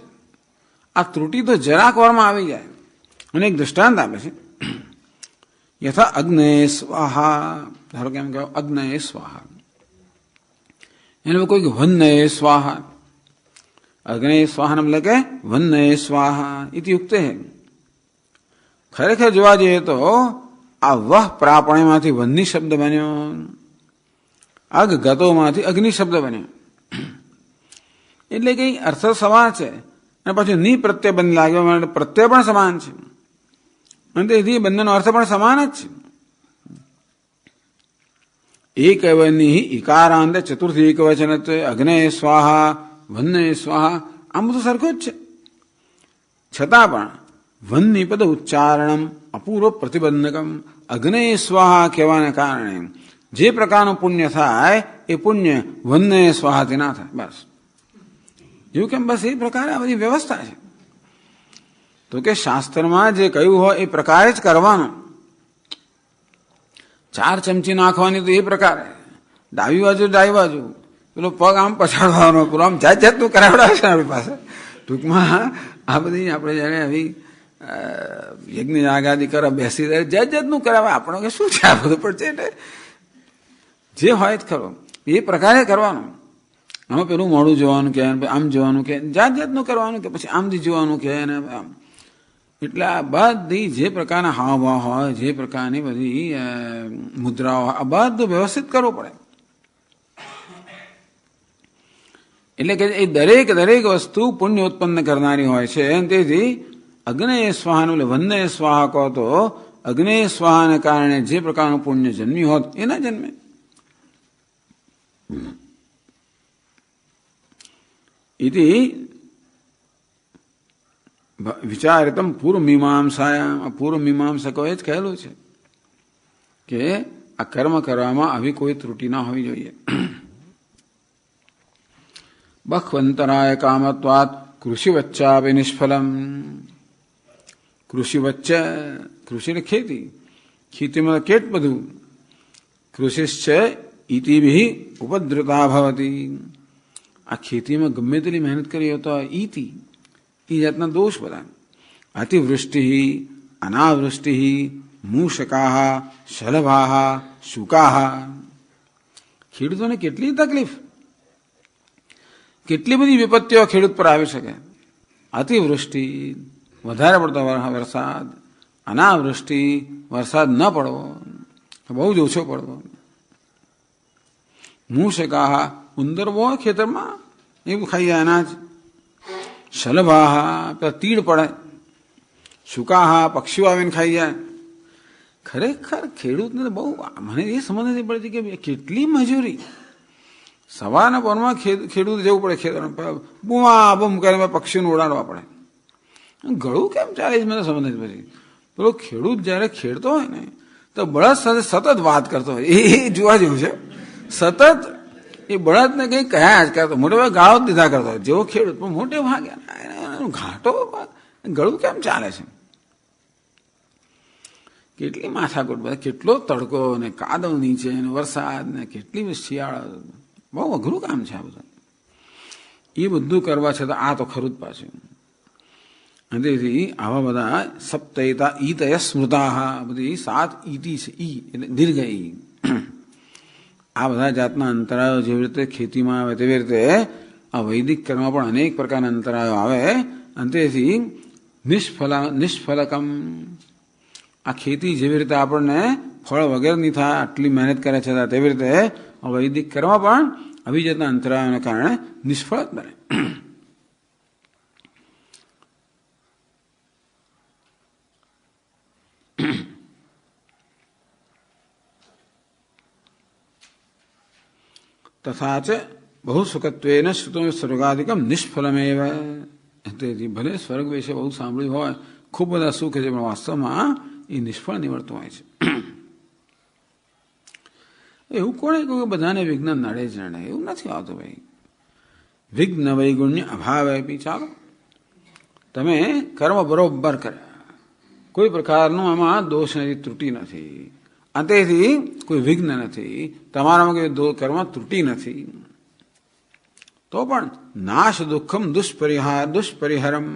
S1: આ ત્રુટિ તો જરાક વારમાં આવી જાય. અને એક દૃષ્ટાંત આપે છે, યથા અગ્નય સ્વાહા. ધારો કે એમ કહો અગ્નય સ્વાહા, એને કોઈ વન્નય સ્વાહા. અગ્નય સ્વાહા એટલે કે વન્નય સ્વાહા ઇતિ યુક્તે. ખરેખર જોવા જઈએ તો આ વહ પ્રાપણ્યમાંથી વન્ની શબ્દ બન્યો, અગ ગતોમાંથી અગ્નિ શબ્દ બન્યો. એટલે કઈ અર્થ સમાન છે અને પછી ની પ્રત્યય બંધ લાગ્યો માટે પ્રત્યય પણ સમાન છે અને તેથી બંનેનો અર્થ પણ સમાન જ છે. એકવની ઇકારાંત ચતુર્થી એકવચન અગ્નય સ્વાહા વન્નય સ્વાહા આમ બધું સરખું જ છે. છતાં પણ વન્ની પદ ઉચ્ચારણમ અપૂર્વ પ્રતિબંધકમ અગ્નય સ્વાહા કહેવાને કારણે જે પ્રકારનું પુણ્ય થાય એ પુણ્ય વન્નય સ્વાહાથી ના થાય. બસ એવું કેમ? બસ એ પ્રકારે આ બધી વ્યવસ્થા છે. તો કે શાસ્ત્રમાં જે કહ્યું હોય એ પ્રકારે જ કરવાનું. 4 ચમચી નાખવાની તો એ પ્રકારે, ડાબી બાજુ, પેલો પગ આમ પછાડવાનો, પેલો આમ જાતનું કરાવડાવે છે આપણી પાસે. ટૂંકમાં આ બધી આપણે જયારે આવી યજ્ઞ યાગાદી કરવા બેસી જાય જાતનું કરાવે આપણો કે શું છે આ બધું પડશે. એટલે જે હોય જ ખરો એ પ્રકારે કરવાનું. આમાં પેલું મોડું જોવાનું કે આમ જોવાનું કે જાતનું કરવાનું કે પછી આમથી જોવાનું કે આમ. એટલે આ બધી જે પ્રકારના હાવભાવ હોય, જે પ્રકારની બધી મુદ્રાઓ હોય, આ બધું વ્યવસ્થિત કરવું પડે. એટલે કે એ દરેક વસ્તુ પુણ્ય ઉત્પન્ન કરનારી હોય છે. તેથી અગ્નેય સ્વાહાનું એટલે વન્નય સ્વાહા કહો તો અગ્નેય સ્વાહાને કારણે જે પ્રકારનું પુણ્ય જન્મ્યું હોત એ ના જન્મે. ઇતિ વિચારિતમ પૂર્વમીમાંસાયામ. પૂર્વમીમાંસકોએ જ કહેલું છે કે આ કર્મ કરવામાં આવી કોઈ ત્રુટિ ના હોવી જોઈએ. બહ્વંતરાય કામત્વાત કૃષિ વચ્ચાપી નિષ્ફલમ. કૃષિ વચ્ચે, કૃષિ ને ખેતીમાં કેટ બધું. કૃષિશ્ચ ઇતિભિ ઉપદ્રતા ભવતી. આ ખેતીમાં ગમે તેટલી મહેનત કરી તો ઈતિ એ જાતના દોષ બધા. અતિવૃષ્ટિ, અનાવૃષ્ટિ, મૂષકા, શલભા, શુકા. ખેડૂતોને કેટલી તકલીફ, કેટલી બધી વિપત્તિઓ ખેડૂત પર આવી શકે. અતિવૃષ્ટિ, વધારે પડતો વરસાદ, અનાવૃષ્ટિ, વરસાદ ન પડવો, બહુ જ ઓછો પડવો. મૂષકા, ઉંદર બહુ ખેતરમાં એવું ખાઈ જાય અનાજ. શલભા, પેલા તીડ પડે. શુકાહા, પક્ષીઓ આવીને ખાઈ જાય. ખરેખર ખેડૂતને તો બહુ, મને એ સમજ નથી પડતી કે કેટલી મજૂરી. સવારના પોરમાં ખેડૂત જવું પડે ખેતરમાં, બુમા બુમ કરીને પક્ષીઓને ઉડાડવા પડે. ગળું કેમ ચાલે છે મને સમજ નથી પડતી. પેલો ખેડૂત જયારે ખેડતો હોય ને તો બળદ સાથે સતત વાત કરતો હોય, એ જોવા જેવું છે. સતત એ બળદને કંઈ કહ્યા જ કરતો, મોટે ભાગે ગાળો જ દીધા કરતો હોય જેવો ખેડૂત. પણ મોટે ભાગે ઘાટો ગળું કેમ ચાલે છે? કેટલી માથાકૂટ, બધા કેટલો તડકો ને કાદવ નીચે ને વરસાદ ને કેટલી શિયાળા, બહુ અઘરું કામ છે આ બધું. એ બધું કરવા છતાં આ તો ખરું જ પાછું. તેથી આવા બધા સપ્તયતા ઈતય સ્મૃતા, બધી 7 ઈતિ છે. ઈ એટલે દીર્ઘ ઈ. આ બધા જાતના અંતરાયો જેવી રીતે ખેતીમાં આવે તેવી રીતે આ વૈદિક કર્મમાં પણ અનેક પ્રકારના અંતરાયો આવે. અને તેથી નિષ્ફલકમ, આ ખેતી જેવી રીતે આપણને ફળ વગેરેની થાય, આટલી મહેનત કરે છે તેવી રીતે વૈદિક કર્મ પણ આવી જાતના અંતરાયોને કારણે નિષ્ફળ જ બને. તથા ચ બહુ સુખત્વેન શ્રુતો સ્વર્ગાદિકમ નિષ્ફલમેવ. તેથી ભલે સ્વર્ગ વિશે બહુ સાંભળ્યું હોય, ખૂબ બધા સુખ છે, પણ વાસ્તવમાં એ નિષ્ફળ નીવડતું હોય છે. એવું કોણે કહ્યું કે બધાને વિઘ્ન નડે જ નડે? એવું નથી આવતું ભાઈ. વિઘ્ન વૈગુણ્ય અભાવે બી. ચાલો તમે કર્મ બરોબર કર્યા, કોઈ પ્રકારનું આમાં દોષ નથી, ત્રુટિ નથી, અંતેથી કોઈ વિઘ્ન નથી, તમારામાં કોઈ કર્મ ત્રુટિ નથી, તો પણ નાશ દુઃખમ દુષ્પરિહરમ.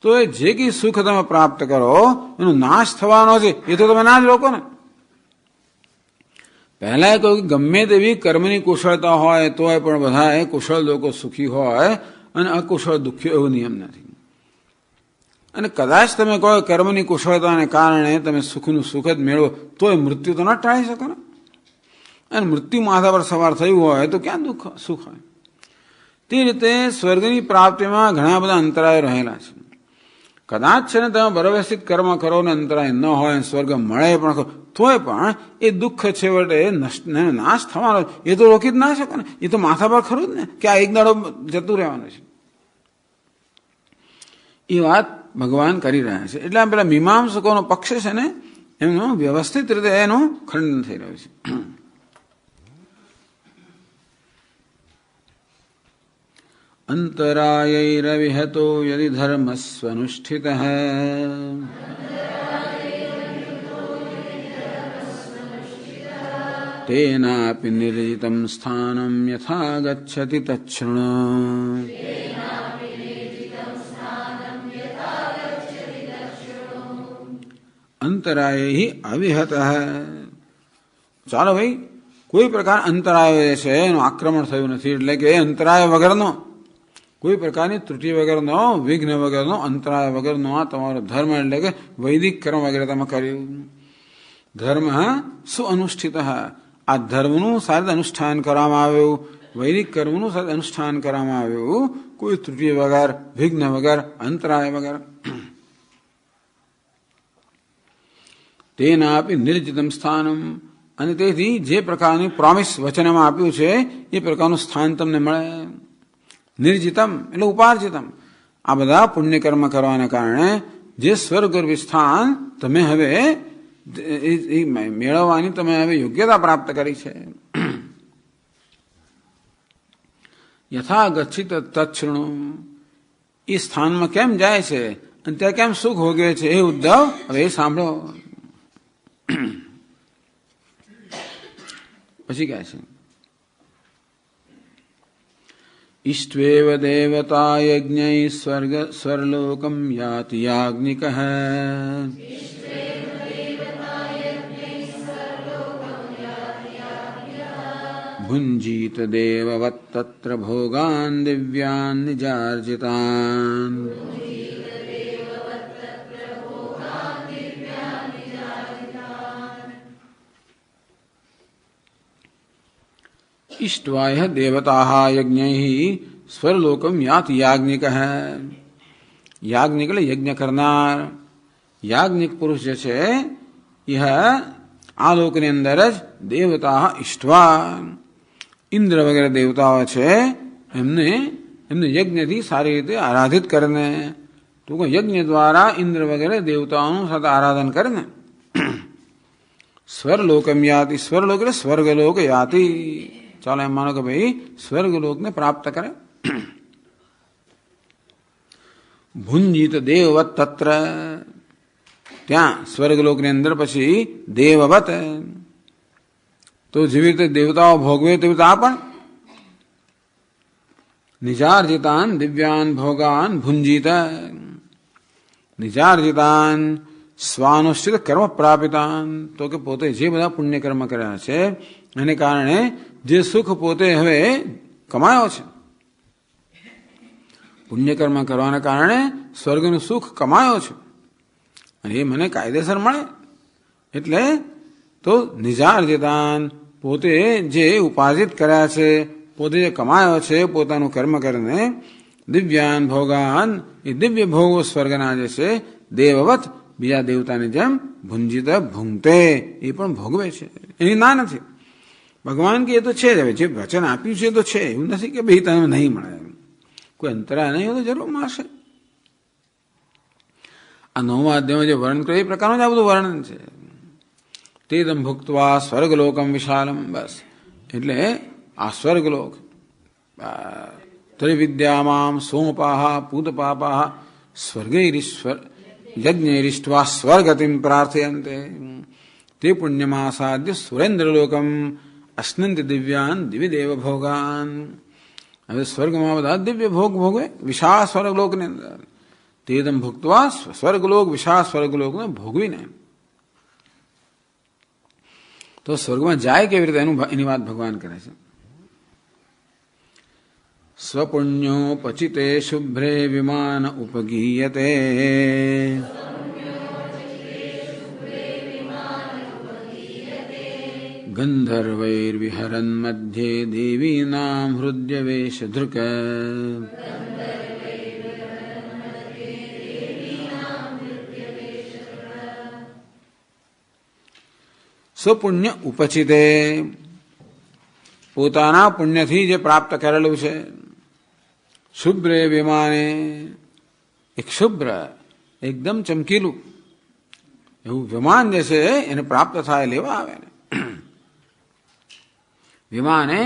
S1: તો એ જે કઈ સુખ તમે પ્રાપ્ત કરો એનો નાશ થવાનો છે એ તો તમે ના જ રોકો ને. પહેલા કહ્યું કે ગમે તેવી કર્મની કુશળતા હોય તોય પણ બધા કુશળ લોકો સુખી હોય અને અકુશળ દુઃખી, એવો નિયમ નથી. અને કદાચ તમે કહો કર્મની કુશળતાને કારણે તમે સુખનું સુખ જ મેળવો તોય મૃત્યુ તો ન ટાળી શકો ને. અને મૃત્યુ માથા પર સવાર થયું હોય તો ક્યાં સુખ હોય? તે રીતે સ્વર્ગની પ્રાપ્તિમાં ઘણા બધા અંતરાયો રહેલા છે. કદાચ છે ને તમે વ્યવસ્થિત કર્મ કરો ને અંતરાય ન હોય, સ્વર્ગ મળે પણ તોય પણ એ દુઃખ છેવટે નાશ થવાનો, એ તો રોકી જ ના શકો ને, એ તો માથા પર ખરું જ ને કે આ એક દાડો જતું રહેવાનું છે. એ વાત ભગવાન કરી રહ્યા છે. એટલે આ પેલા મીમાંસકોનો પક્ષ છે ને એમનું વ્યવસ્થિત રીતે એનું ખંડન થઈ રહ્યું છે. અંતરાયૈરવિહતો યદિ ધર્મસ્વનુષ્ઠિતઃ તેનાપિ નિર્જિતં સ્થાનમ યથા ગચ્છતિ તચ્છૃણુ. અંતરાય હિ અવિહત. ચાલો ભાઈ, કોઈ પ્રકાર અંતરાય છે એનું આક્રમણ થયું નથી, એટલે કે અંતરાય વગરનો, કોઈ પ્રકારની ત્રુટિ વગરનો, વિઘ્ન વગરનો, અંતરાય વગરનો આ તમારો ધર્મ, એટલે કે વૈદિક કર્મ વગેરે તમે કર્યું. ધર્મ સુઅનુષ્ઠિત, આ ધર્મનું સારી અનુષ્ઠાન કરવામાં આવ્યું, વૈદિક કર્મનું સારી અનુષ્ઠાન કરવામાં આવ્યું, કોઈ ત્રુટિ વગર, વિઘ્ન વગર, અંતરાય વગર. તેના આપી નિર્જિતમ સ્થાનમ, અને તેથી જે પ્રકારની પ્રોમિસ વચનમાં આપ્યું છે એ પ્રકારનું સ્થાન તમને મળે. નિર્જિતમ એટલે ઉપાર્જિતમ. આ બધા પુણ્યકર્મ કરવાના કારણે જે સ્વર્ગરૂપી સ્થાન તમે હવે મેળવવાની તમે હવે યોગ્યતા પ્રાપ્ત કરી છે. યથા ગચ્છિત તચ્છૃણુ. એ સ્થાનમાં કેમ જાય છે અને ત્યાં કેમ સુખ ભોગવે છે એ ઉદ્ધવ હવે એ સાંભળો. પછી કહે છે ઇષ્ટ્વેવ દેવતા યજ્ઞૈ સ્વર્લોકમ યાતિ યાજ્ઞિકઃ ભુંજીત દેવવત્ તત્ર ભોગાન દિવ્યાન નિજાર્જિતાન. इष्टवाय देवता यज्ञ स्वर्लोकम यात याज्ञिक है. याज्ञिक એટલે યજ્ઞ કરનાર. યાજ્ઞિક પુરુષ જે છે એ આ લોકની અંદર જ દેવતા ઇષ્ટવા, ઇન્દ્ર વગેરે દેવતાઓ છે એમને યજ્ઞથી સારી રીતે આરાધિત કરીને, તો યજ્ઞ દ્વારા ઇન્દ્ર વગેરે દેવતાઓનું સાથે આરાધન કરીને સ્વર્લોકમ યાતિ. સ્વર્લોક એટલે સ્વર્ગલોક યાતિ. ચાલો એમ માનો કે ભાઈ સ્વર્ગલોકને પ્રાપ્ત કરે. ભુંજીત દેવવત તત્ર, ત્યાં સ્વર્ગલોકની અંદર પછી દેવવત, તો જેવી રીતે દેવતાઓ ભોગવે તેવી રીતે આ પણ નિજાર્જિતાન દિવ્યાન ભોગાન ભુંજીત. નિજાર્જિતાન સ્વાનુષ્ઠિત કર્મ પ્રાપિતાન, તો કે પોતે જે બધા પુણ્ય કર્મ કર્યા છે એને કારણે જે સુખ પોતે હવે કમાયો છે, પુણ્યકર્મ કરવાના કારણે સ્વર્ગનું સુખ કમાયો છે અને એ મને કાયદેસર મળે. એટલે તો નિજાર્જિતાન, પોતે જે ઉપાર્જિત કર્યા છે, પોતે જે કમાયો છે પોતાનું કર્મ કરીને, દિવ્યાન ભોગાન, એ દિવ્ય ભોગો સ્વર્ગના જે છે દેવવત, બીજા દેવતાની જેમ ભુંજીત ભૂંગતે, એ પણ ભોગવે છે. એની ના નથી. ભગવાન કે એ તો છે જ, હવે જે વચન આપ્યું છે એ તો છે, એવું નથી કે ભાઈ તને નહીં મળે, કોઈ અંતરાય નહીં હોય તો જરૂર મળશે. આ 9મા અધ્યાયમાં જે વર્ણન કર્યું એ પ્રકારનું જ આ બધું વર્ણન છે. તેદમ ભુક્ત્વા સ્વર્ગલોકમ વિશાલમ, બસ એટલે આ સ્વર્ગલોક ત્રિવિદ્યામામ સોમપાહ પૂતપાપાહ સ્વર્ગૈરીશ્વર યજ્ઞૈરિષ્ટ્વા સ્વર્ગતિમ પ્રાર્થયન્તે તે પુણ્યમાસાદ્ય સુરેન્દ્રલોકમ અશ્નંતિ દિવ્યાન દિવિદેવ ભોગાન. હવે સ્વર્ગમાં બધા દિવ્ય ભોગ ભોગવે વિશાળ સ્વર્ગલોકની અંદર. તેદમ ભુક્ત્વા સ્વર્ગલોક, વિશાળ સ્વર્ગલોકને ભોગવીને તો સ્વર્ગમાં જાય કેવી રીતે એની વાત ભગવાન કરે છે. સ્વપુણ્યો પચિતે શુભ્રે વિમાન ઉપગીયતે ગંધર્વૈર્વિહરન મધ્યે દેવીનામ હૃદયવેશ ધૃક. સ્વપુણ્ય ઉપચિતે, પોતાના પુણ્યથી જે પ્રાપ્ત કરેલું છે. શુભ્રે વિમાને, એક શુભ્ર એકદમ ચમકીલું એવું વિમાન જે છે એને પ્રાપ્ત થાય લેવા આવે ને. વિમાને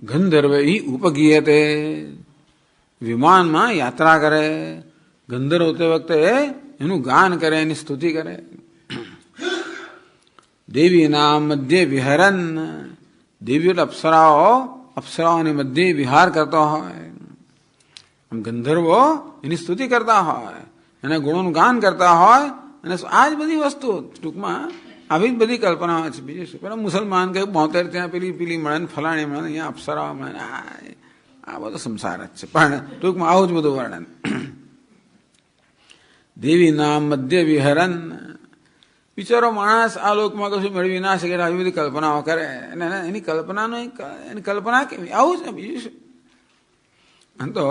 S1: ગંધર્વ ઉપગીયતે, વિમાનમાં યાત્રા કરે, ગંધર્વ તે વખતે એનું ગાન કરે, એની સ્તુતિ કરે. દેવીના મધ્ય વિહરન, દેવીઓ અપ્સરાઓની મધ્ય વિહાર કરતો હોય. ગંધર્વો એની સ્તુતિ કરતા હોય, એના ગુણોનું ગાન કરતા હોય. અને આ જ બધી વસ્તુ ટૂંકમાં આવી જ બધી કલ્પનાઓ છે. બીજું શું, પેલા મુસલમાન કઈ 72 ત્યાં પેલી મળે ને ફલાણી મળે, અહીંયા અપ્સરાઓ મળે, આ બધો સંસાર જ છે. પણ ટૂંકમાં આવું જ બધું વર્ણન. દેવી નામ મધ્ય વિહરન, બિચારો માણસ આ લોકમાં કશું મેળવી ના શકે, આવી બધી કલ્પનાઓ કરે. અને એની કલ્પના કેવી, આવું જ ને, બીજું શું. અને તો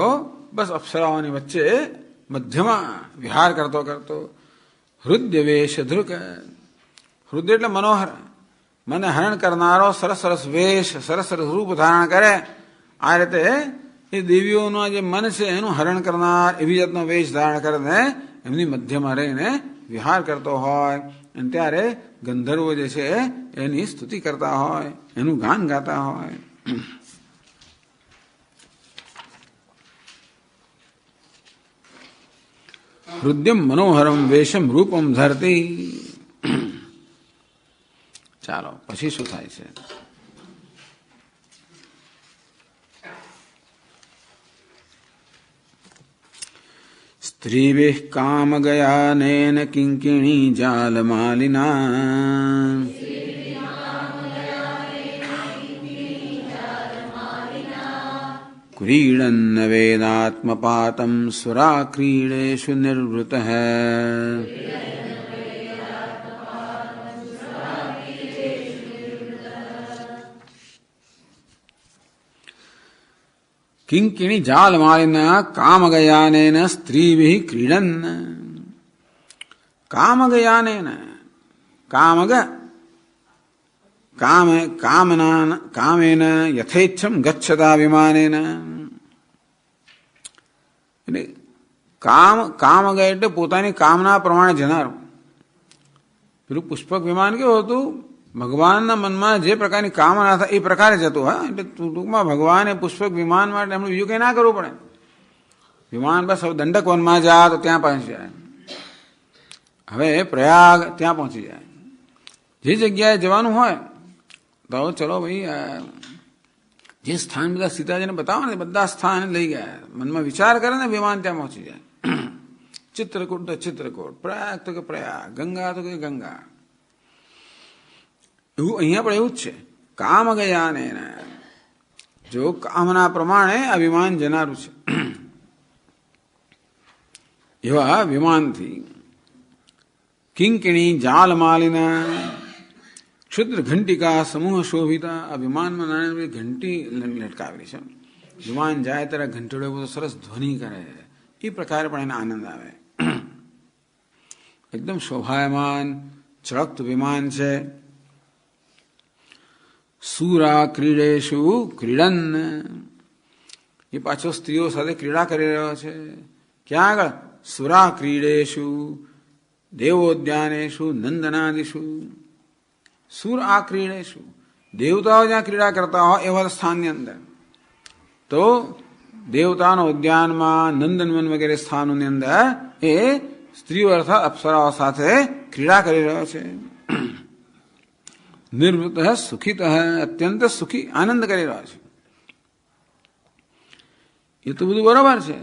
S1: બસ અપ્સરાઓની વચ્ચે મધ્યમાં વિહાર કરતો કરતો હૃદય વેશ ધ્રુક, હૃદય એટલે મનોહર, મને હરણ કરનારો સરસ સરસ વેશ, સરસ સરસ રૂપ ધારણ કરે. આ રીતે એ દેવીઓનું જે મન છે એનું હરણ કરનાર એવી જાતનો વેશ ધારણ કરીને એમની મધ્યમાં રહીને વિહાર કરતો હોય. અને ત્યારે ગંધર્વો જે છે એની સ્તુતિ કરતા હોય, એનું ગાન ગાતા હોય. હૃદયમ મનોહરમ વેશમ રૂપમ ધરતી. ચાલો પછી શું થાય છે? સ્ત્રીભિઃ કામગયાનેન કિંકિણી જાલમાલિના, ક્રીડન્ન વેદાત્મપાતમ સુરા ક્રીડેષુ નિર્વૃતઃ. કિંકિણી જાલમાલિના કામગયાનેન સ્ત્રીભિઃ ક્રીડન. કામગયાનેન, કામગ કામેન યથેચ્છમ ગચ્છતા વિમાનેન. એટલે કામગ એટલે પોતાની કામના પ્રમાણે જનારું. પેલું પુષ્પક વિમાન કેવું હતું, ભગવાનના મનમાં જે પ્રકારની કામના થાય એ પ્રકારે જતું. હા, એટલે ટૂંકમાં ભગવાને પુષ્પક વિમાન માટે એમણે બીજું કંઈ ના કરવું પડે. વિમાન બસ હવે દંડક વનમાં જા તો ત્યાં પહોંચી જાય, હવે પ્રયાગ ત્યાં પહોંચી જાય. જે જગ્યાએ જવાનું હોય તો ચલો ભાઈ, જે સ્થાન બધા સીતાજીને બતાવો ને બધા સ્થાન લઈ ગયા. મનમાં વિચાર કરે ને વિમાન ત્યાં પહોંચી જાય. ચિત્રકૂટ તો ચિત્રકૂટ, પ્રયાગ તો કે પ્રયાગ, ગંગા તો કે ગંગા. એવું અહીંયા પણ એવું જ છે. કામ ગયા ને જો કામના પ્રમાણે આ વિમાન જનારું છે. એવા વિમાનથી કિંકિણી જાલમાલિના ક્ષુદ્ર ઘંટિકા સમૂહ શોભિતા. આ વિમાનમાં નાની ઘંટી લટકાવેલી છે. વિમાન જાય ત્યારે ઘંટડો બધો સરસ ધ્વનિ કરે, એ પ્રકારે પણ એને આનંદ આવે. એકદમ શોભાયમાન ચળકતું વિમાન છે. સુરા ક્રીડેશુ ક્રીડન, એ પાછો સ્ત્રીઓ સાથે ક્રીડા કરી રહ્યો છે. ક્યાં આગળ? સુરા ક્રીડેશુ દેવોદ્યાનેશુ નંદનાદિશુ. સુર આ ક્રીડેશુ, દેવતાઓ જ્યાં ક્રીડા કરતા હોય એવા સ્થાનની અંદર, તો દેવતાનો ઉદ્યાનમાં નંદનવન વગેરે સ્થાનોની અંદર એ સ્ત્રીઓ અર્થાત અપ્સરાઓ સાથે ક્રીડા કરી રહ્યો છે. નિર્વૃત સુખિત, અત્યંત સુખી, આનંદ કરી રહ્યા છે. એ તો બધું બરોબર છે,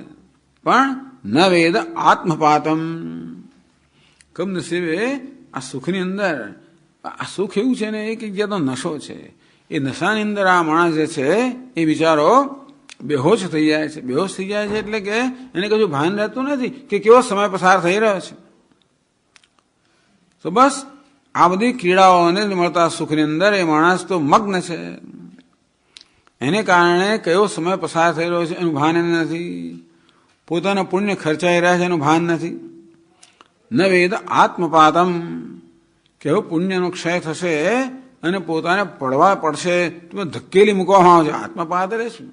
S1: પણ ન વેદ આત્મપાતમ. કમનસીબે આ સુખની અંદર, આ સુખ એવું છે ને એક જાતનો નશો છે. એ નશાની અંદર આ માણસ જે છે એ બિચારો બેહોશ થઈ જાય છે. બેહોશ થઈ જાય છે એટલે કે એને કશું ભાન રહેતું નથી કે કેવો સમય પસાર થઈ રહ્યો છે. તો બસ આ બધી ક્રીડાઓને મળતા સુખની અંદર એ માણસ તો મગ્ન છે. એને કારણે કયો સમય પસાર થઈ રહ્યો છે એનું ભાન એને નથી. પોતાના પુણ્ય ખર્ચાઈ રહ્યા છે એનું ભાન નથી. ન વેદ આત્મપાતમ, કેવો પુણ્યનો ક્ષય થશે અને પોતાને પડવા પડશે તો ધકેલી મૂકવામાં આવે છે. આત્મા પાસે રહેશું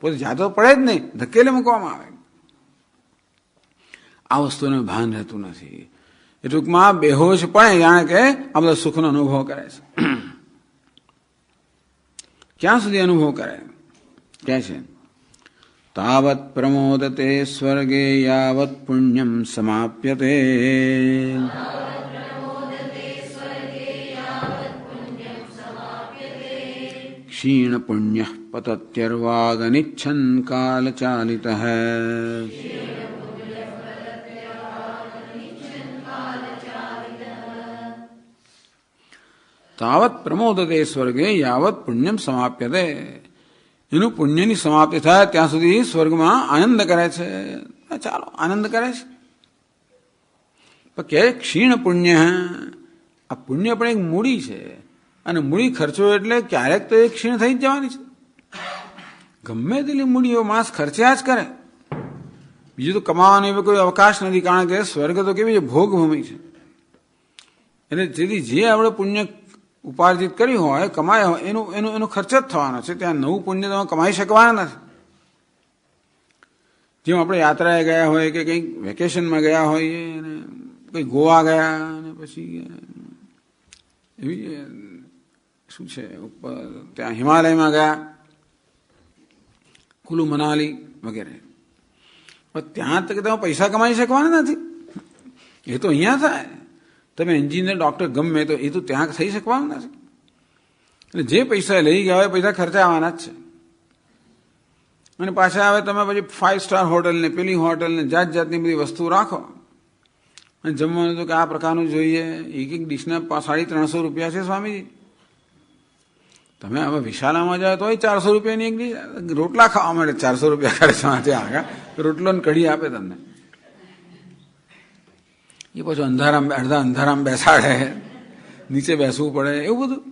S1: પોતે જાતો પડે જ નહીં, ધકેલી મૂકવામાં આવે. આ વસ્તુને ભાન રહેતું નથી. એ ટૂંકમાં બેહોશ પણ જાણે કે આ બધા સુખનો અનુભવ કરે છે. ક્યાં સુધી અનુભવ કરે કે છે તાવત પ્રમોદતે સ્વર્ગે યાવત પુણ્યમ સમાપ્યતે. ક્ષીણ પુણ્ય પતત્યર્વાગનિચ્છન કાલ ચાલિત. તાવત પ્રમોદતે સ્વર્ગે યાવત પુણ્યમ સમાપ્યતે. એનું પુણ્યની સમાપ્તિ થાય ત્યાં સુધી સ્વર્ગમાં આનંદ કરે છે. ચાલો આનંદ કરે છે. કે ક્ષીણ પુણ્ય, આ પુણ્ય પણ એક મૂડી છે અને મૂડી ખર્ચો એટલે ક્યારેક તો એ ક્ષીણ થઈ જ જવાની છે. ગમે તેટલી મૂડીઓ માણસ ખર્ચ્યા જ કરે. બીજું તો કમાવાનો એવો કોઈ અવકાશ નથી, કારણ કે સ્વર્ગ તો કેવી છે, ભોગભૂમિ છે. એટલે જેથી જે આપણે પુણ્ય ઉપાર્જિત કર્યું હોય, કમાયા હોય, એનો ખર્ચ જ થવાનો છે. ત્યાં નવું પુણ્ય તમે કમાઈ શકવાના નથી. જેમ આપણે યાત્રાએ ગયા હોય કે કંઈક વેકેશનમાં ગયા હોઈએ અને કંઈ ગોવા ગયા અને પછી એવી શું છે ઉપર ત્યાં હિમાલયમાં ગયા, કુલુ મનાલી વગેરે. પણ ત્યાં તક તમે પૈસા કમાઈ શકવાના નથી. એ તો અહીંયા થાય. તમે એન્જિનિયર, ડોક્ટર ગમે તો એ તો ત્યાં થઈ શકવાનું નથી. એટલે જે પૈસા લઈ ગયા હોય પૈસા ખર્ચાવાના જ છે. અને પાછા આવે તમે પછી 5 સ્ટાર હોટલને, પેલી હોટલને, જાત જાતની બધી વસ્તુ રાખો અને જમવાનું તો કે આ પ્રકારનું જોઈએ. એક ડીશના 350 રૂપિયા છે સ્વામીજી. તમે હવે વિશાલામાં જાઓ તોય 400 રૂપિયાની એક ડીશ. રોટલા ખાવા માટે 400 રૂપિયા ખર્ચવા આગળ રોટલો ને કઢી આપે તમને. એ પછી અડધા અંધારામાં બેસાડે, નીચે બેસવું પડે, એવું બધું.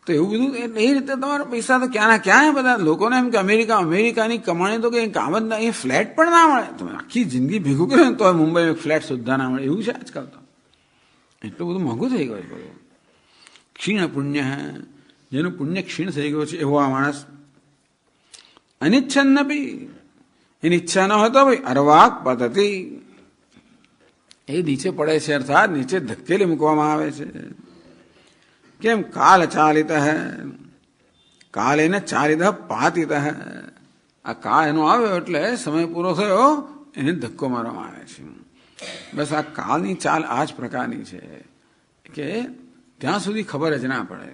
S1: તો એવું બધું એ રીતે તમારા પૈસા તો ક્યાં ક્યાં બધા લોકોને એમ કે અમેરિકાની કમાણી તો કંઈ કામ જ ના. એ ફ્લેટ પણ ના મળે. તમે આખી જિંદગી ભેગું કરો ને તો મુંબઈમાં ફ્લેટ સુદ્ધા ના મળે. એવું છે આજકાલ તો. એટલું બધું મોંઘું થઈ ગયું છે. ક્ષીણ પુણ્ય, જેનું પુણ્ય ક્ષીણ થઈ ગયું છે એવો આ માણસ. અનિચ્છન નથી, એની ઈચ્છા ન હોય તો ભાઈ અર્વાક પદ્ધતિ એ નીચે પડે છે, અર્થાત નીચે ધકેલી મૂકવામાં આવે છે. કેમ? કાલ ચાલિત હૈ. કાલ એને ચાલિત પાતિત હૈ. આ કાળ એનો આવ્યો એટલે સમય પૂરો થયો, એને ધક્કો મારવામાં આવે છે. બસ આ કાળની ચાલ આ જ પ્રકારની છે કે ત્યાં સુધી ખબર જ ના પડે.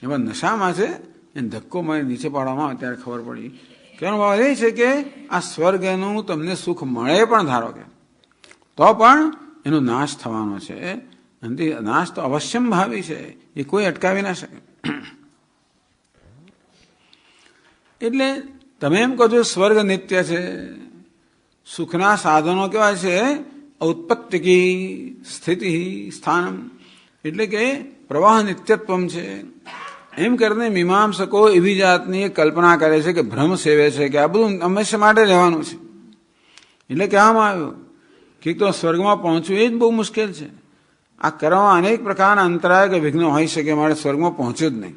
S1: એમાં નશામાં છે, એને ધક્કો મારી નીચે પાડવામાં આવે ત્યારે ખબર પડી. કહેવાનો ભાવ એ છે કે આ સ્વર્ગનું તમને સુખ મળે પણ ધારો કે તો પણ એનો નાશ થવાનો છે. અને નાશ તો અવશ્યમ ભાવી છે, એ કોઈ અટકાવી ના શકે. એટલે તમે એમ કહો છો સ્વર્ગ નિત્ય છે, સુખના સાધનો કેવા છે? ઔત્પત્તિકી સ્થિતિ સ્થાનમ, એટલે કે પ્રવાહ નિત્યત્વમ છે. એમ કરીને મીમાંસકો એવી જાતની કલ્પના કરે છે કે ભ્રમ સેવે છે કે આ બધું હંમેશા માટે રહેવાનું છે. એટલે કહેવામાં આવ્યું કે તો સ્વર્ગમાં પહોંચવું એ જ બહુ મુશ્કેલ છે. આ કરવામાં અનેક પ્રકારના અંતરાય કે વિઘ્નો હોઈ શકે, મારે સ્વર્ગમાં પહોંચ્યું જ નહીં.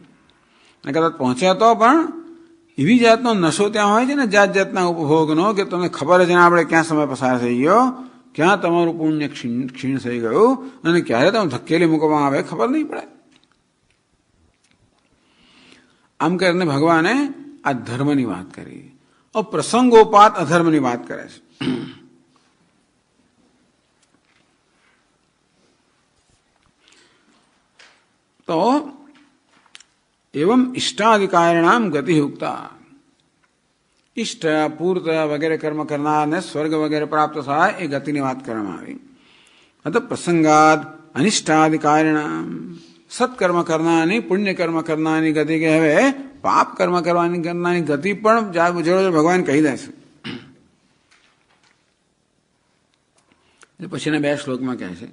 S1: અને કદાચ પહોંચ્યા તો પણ એવી જાતનો નશો ત્યાં હોય છે ને, જાત જાતના ઉપભોગનો, કે તમને ખબર જ ના આપણે ક્યાં સમય પસાર થઈ ગયો, ક્યાં તમારું પુણ્ય ક્ષીણ થઈ ગયું અને ક્યારે તમે ધકેલી મૂકવામાં આવે ખબર નહીં પડે. આમ કરીને ભગવાને આ ધર્મની વાત કરી. પ્રસંગોપાત અધર્મની વાત કરે છે. તો એવમ ઇષ્ટાધિકારીણામ ગતિ ઉક્તા. ઇષ્ટ, પૂર્ત વગેરે કર્મ કરનારને સ્વર્ગ વગેરે પ્રાપ્ત થાય એ ગતિની વાત કરવામાં આવી. અત પ્રસંગાદ અનિષ્ટાધિકારીણામ, સત્કર્મ કરનારની, પુણ્ય કર્મ કરનારની ગતિ કે હવે પાપ કર્મ કરનારની ગતિ પણ જોડે ભગવાન કહી દે છે. પછીના 2 શ્લોકમાં કહે છે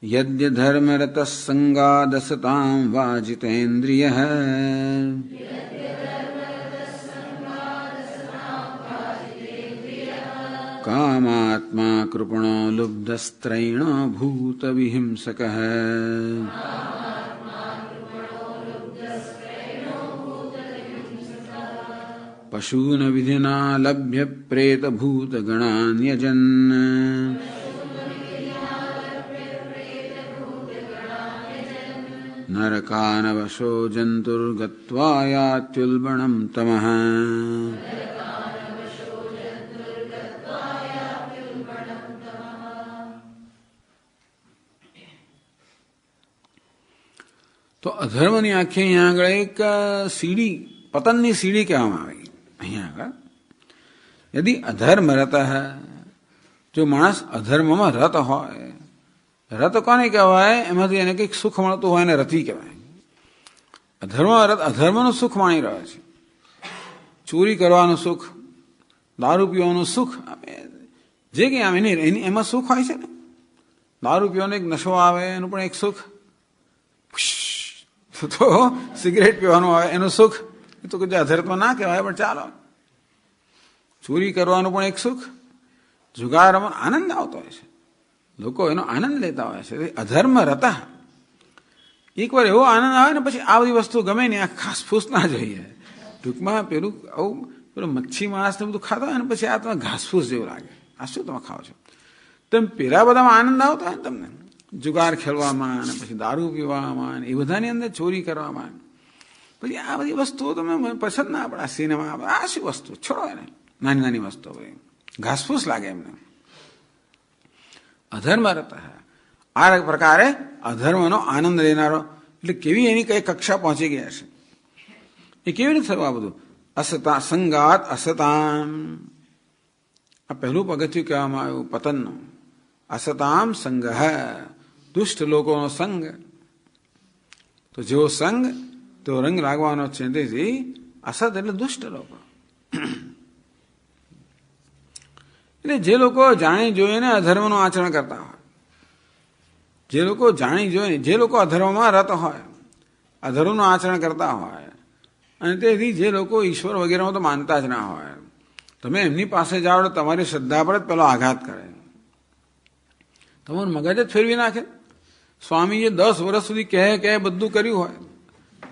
S1: યદ્ય ધર્મરત સંગાદસતામ વાજિતેન્દ્રિય કામાત્મા કૃપણો લુબ્ધસ્ત્રૈણ ભૂત વિહિંસક. પશૂન વિધિના લભ્ય પ્રેત ભૂત ગણાન્યજન. નરકાનવશો જંતુર્ગત્વા યાત્યુલ્બણં તમઃ. તો અધર્મની આંખે અહીંયા આગળ એક સીડી, પતનની સીડી કહેવામાં આવી. અહીંયા આગળ યદિ અધર્મ રત, જો માણસ અધર્મમાં રત હોય, રત કોને કહેવાય? એમાંથી એને કંઈક સુખ મળતું હોય એને રતિ કહેવાય. અધર્મનું સુખ માણી રહ્યો છે, ચોરી કરવાનું સુખ, દારૂ પીવાનું સુખ, જે કંઈ આવે એની એમાં સુખ હોય છે ને. દારૂ પીવાનો એક નશો આવે એનું પણ એક સુખ, તો સિગરેટ પીવાનું આવે એનું સુખ, એ તો જે અધર્મ ના કહેવાય પણ ચાલો. ચોરી કરવાનું પણ એક સુખ, જુગારમાં આનંદ આવતો હોય છે, લોકો એનો આનંદ લેતા હોય છે. અધર્મ રતા, એકવાર એવો આનંદ આવે ને પછી આ બધી વસ્તુ ગમે ને, આ ખાસ ફૂસ ના જોઈએ. ટૂંકમાં પેલું મચ્છી માસ ને બધું ખાતા હોય ને પછી આ તમે ઘાસફૂસ જેવું લાગે. આ શું તમે ખાઓ છો? તેમ પેલા બધામાં આનંદ આવતો હોય ને તમને, જુગાર ખેલવામાં અને પછી દારૂ પીવામાં, એ બધાની અંદર ચોરી કરવામાં. પછી આ બધી વસ્તુઓ તમે પસંદ ના પડે. સિનેમા, આ શું વસ્તુ, છોડો એને, નાની નાની વસ્તુઓ ઘાસફૂસ લાગે એમને. અધર્મ રહેતા આ પ્રકારે અધર્મનો આનંદ લેનારો, એટલે કેવી એની કઈ કક્ષા પહોંચી ગયા છે. એ કેવી રીતે થયું આ બધું? અસતા સંગાત અસતામ, આ પહેલું પગથિયું કહેવામાં આવ્યું પતનનું. અસતામ સંગ, દુષ્ટ લોકોનો સંગ. તો જેવો સંગ તો રંગ લાગવાનો છે. તેથી અસત એટલે દુષ્ટ લોકો. એટલે જે લોકો જાણી જોઈને અધર્મનું આચરણ કરતા હોય, જે લોકો જાણી જોઈને, જે લોકો અધર્મમાં રત હોય, અધર્મનું આચરણ કરતા હોય, અને તેથી જે લોકો ઈશ્વર વગેરેમાં તો માનતા જ ના હોય, તમે એમની પાસે જાઓ તો તમારી શ્રદ્ધા પર જ પેલો આઘાત કરે, તમારું મગજ જ ફેરવી નાખે. સ્વામીએ 10 વર્ષ સુધી કહે બધું કર્યું હોય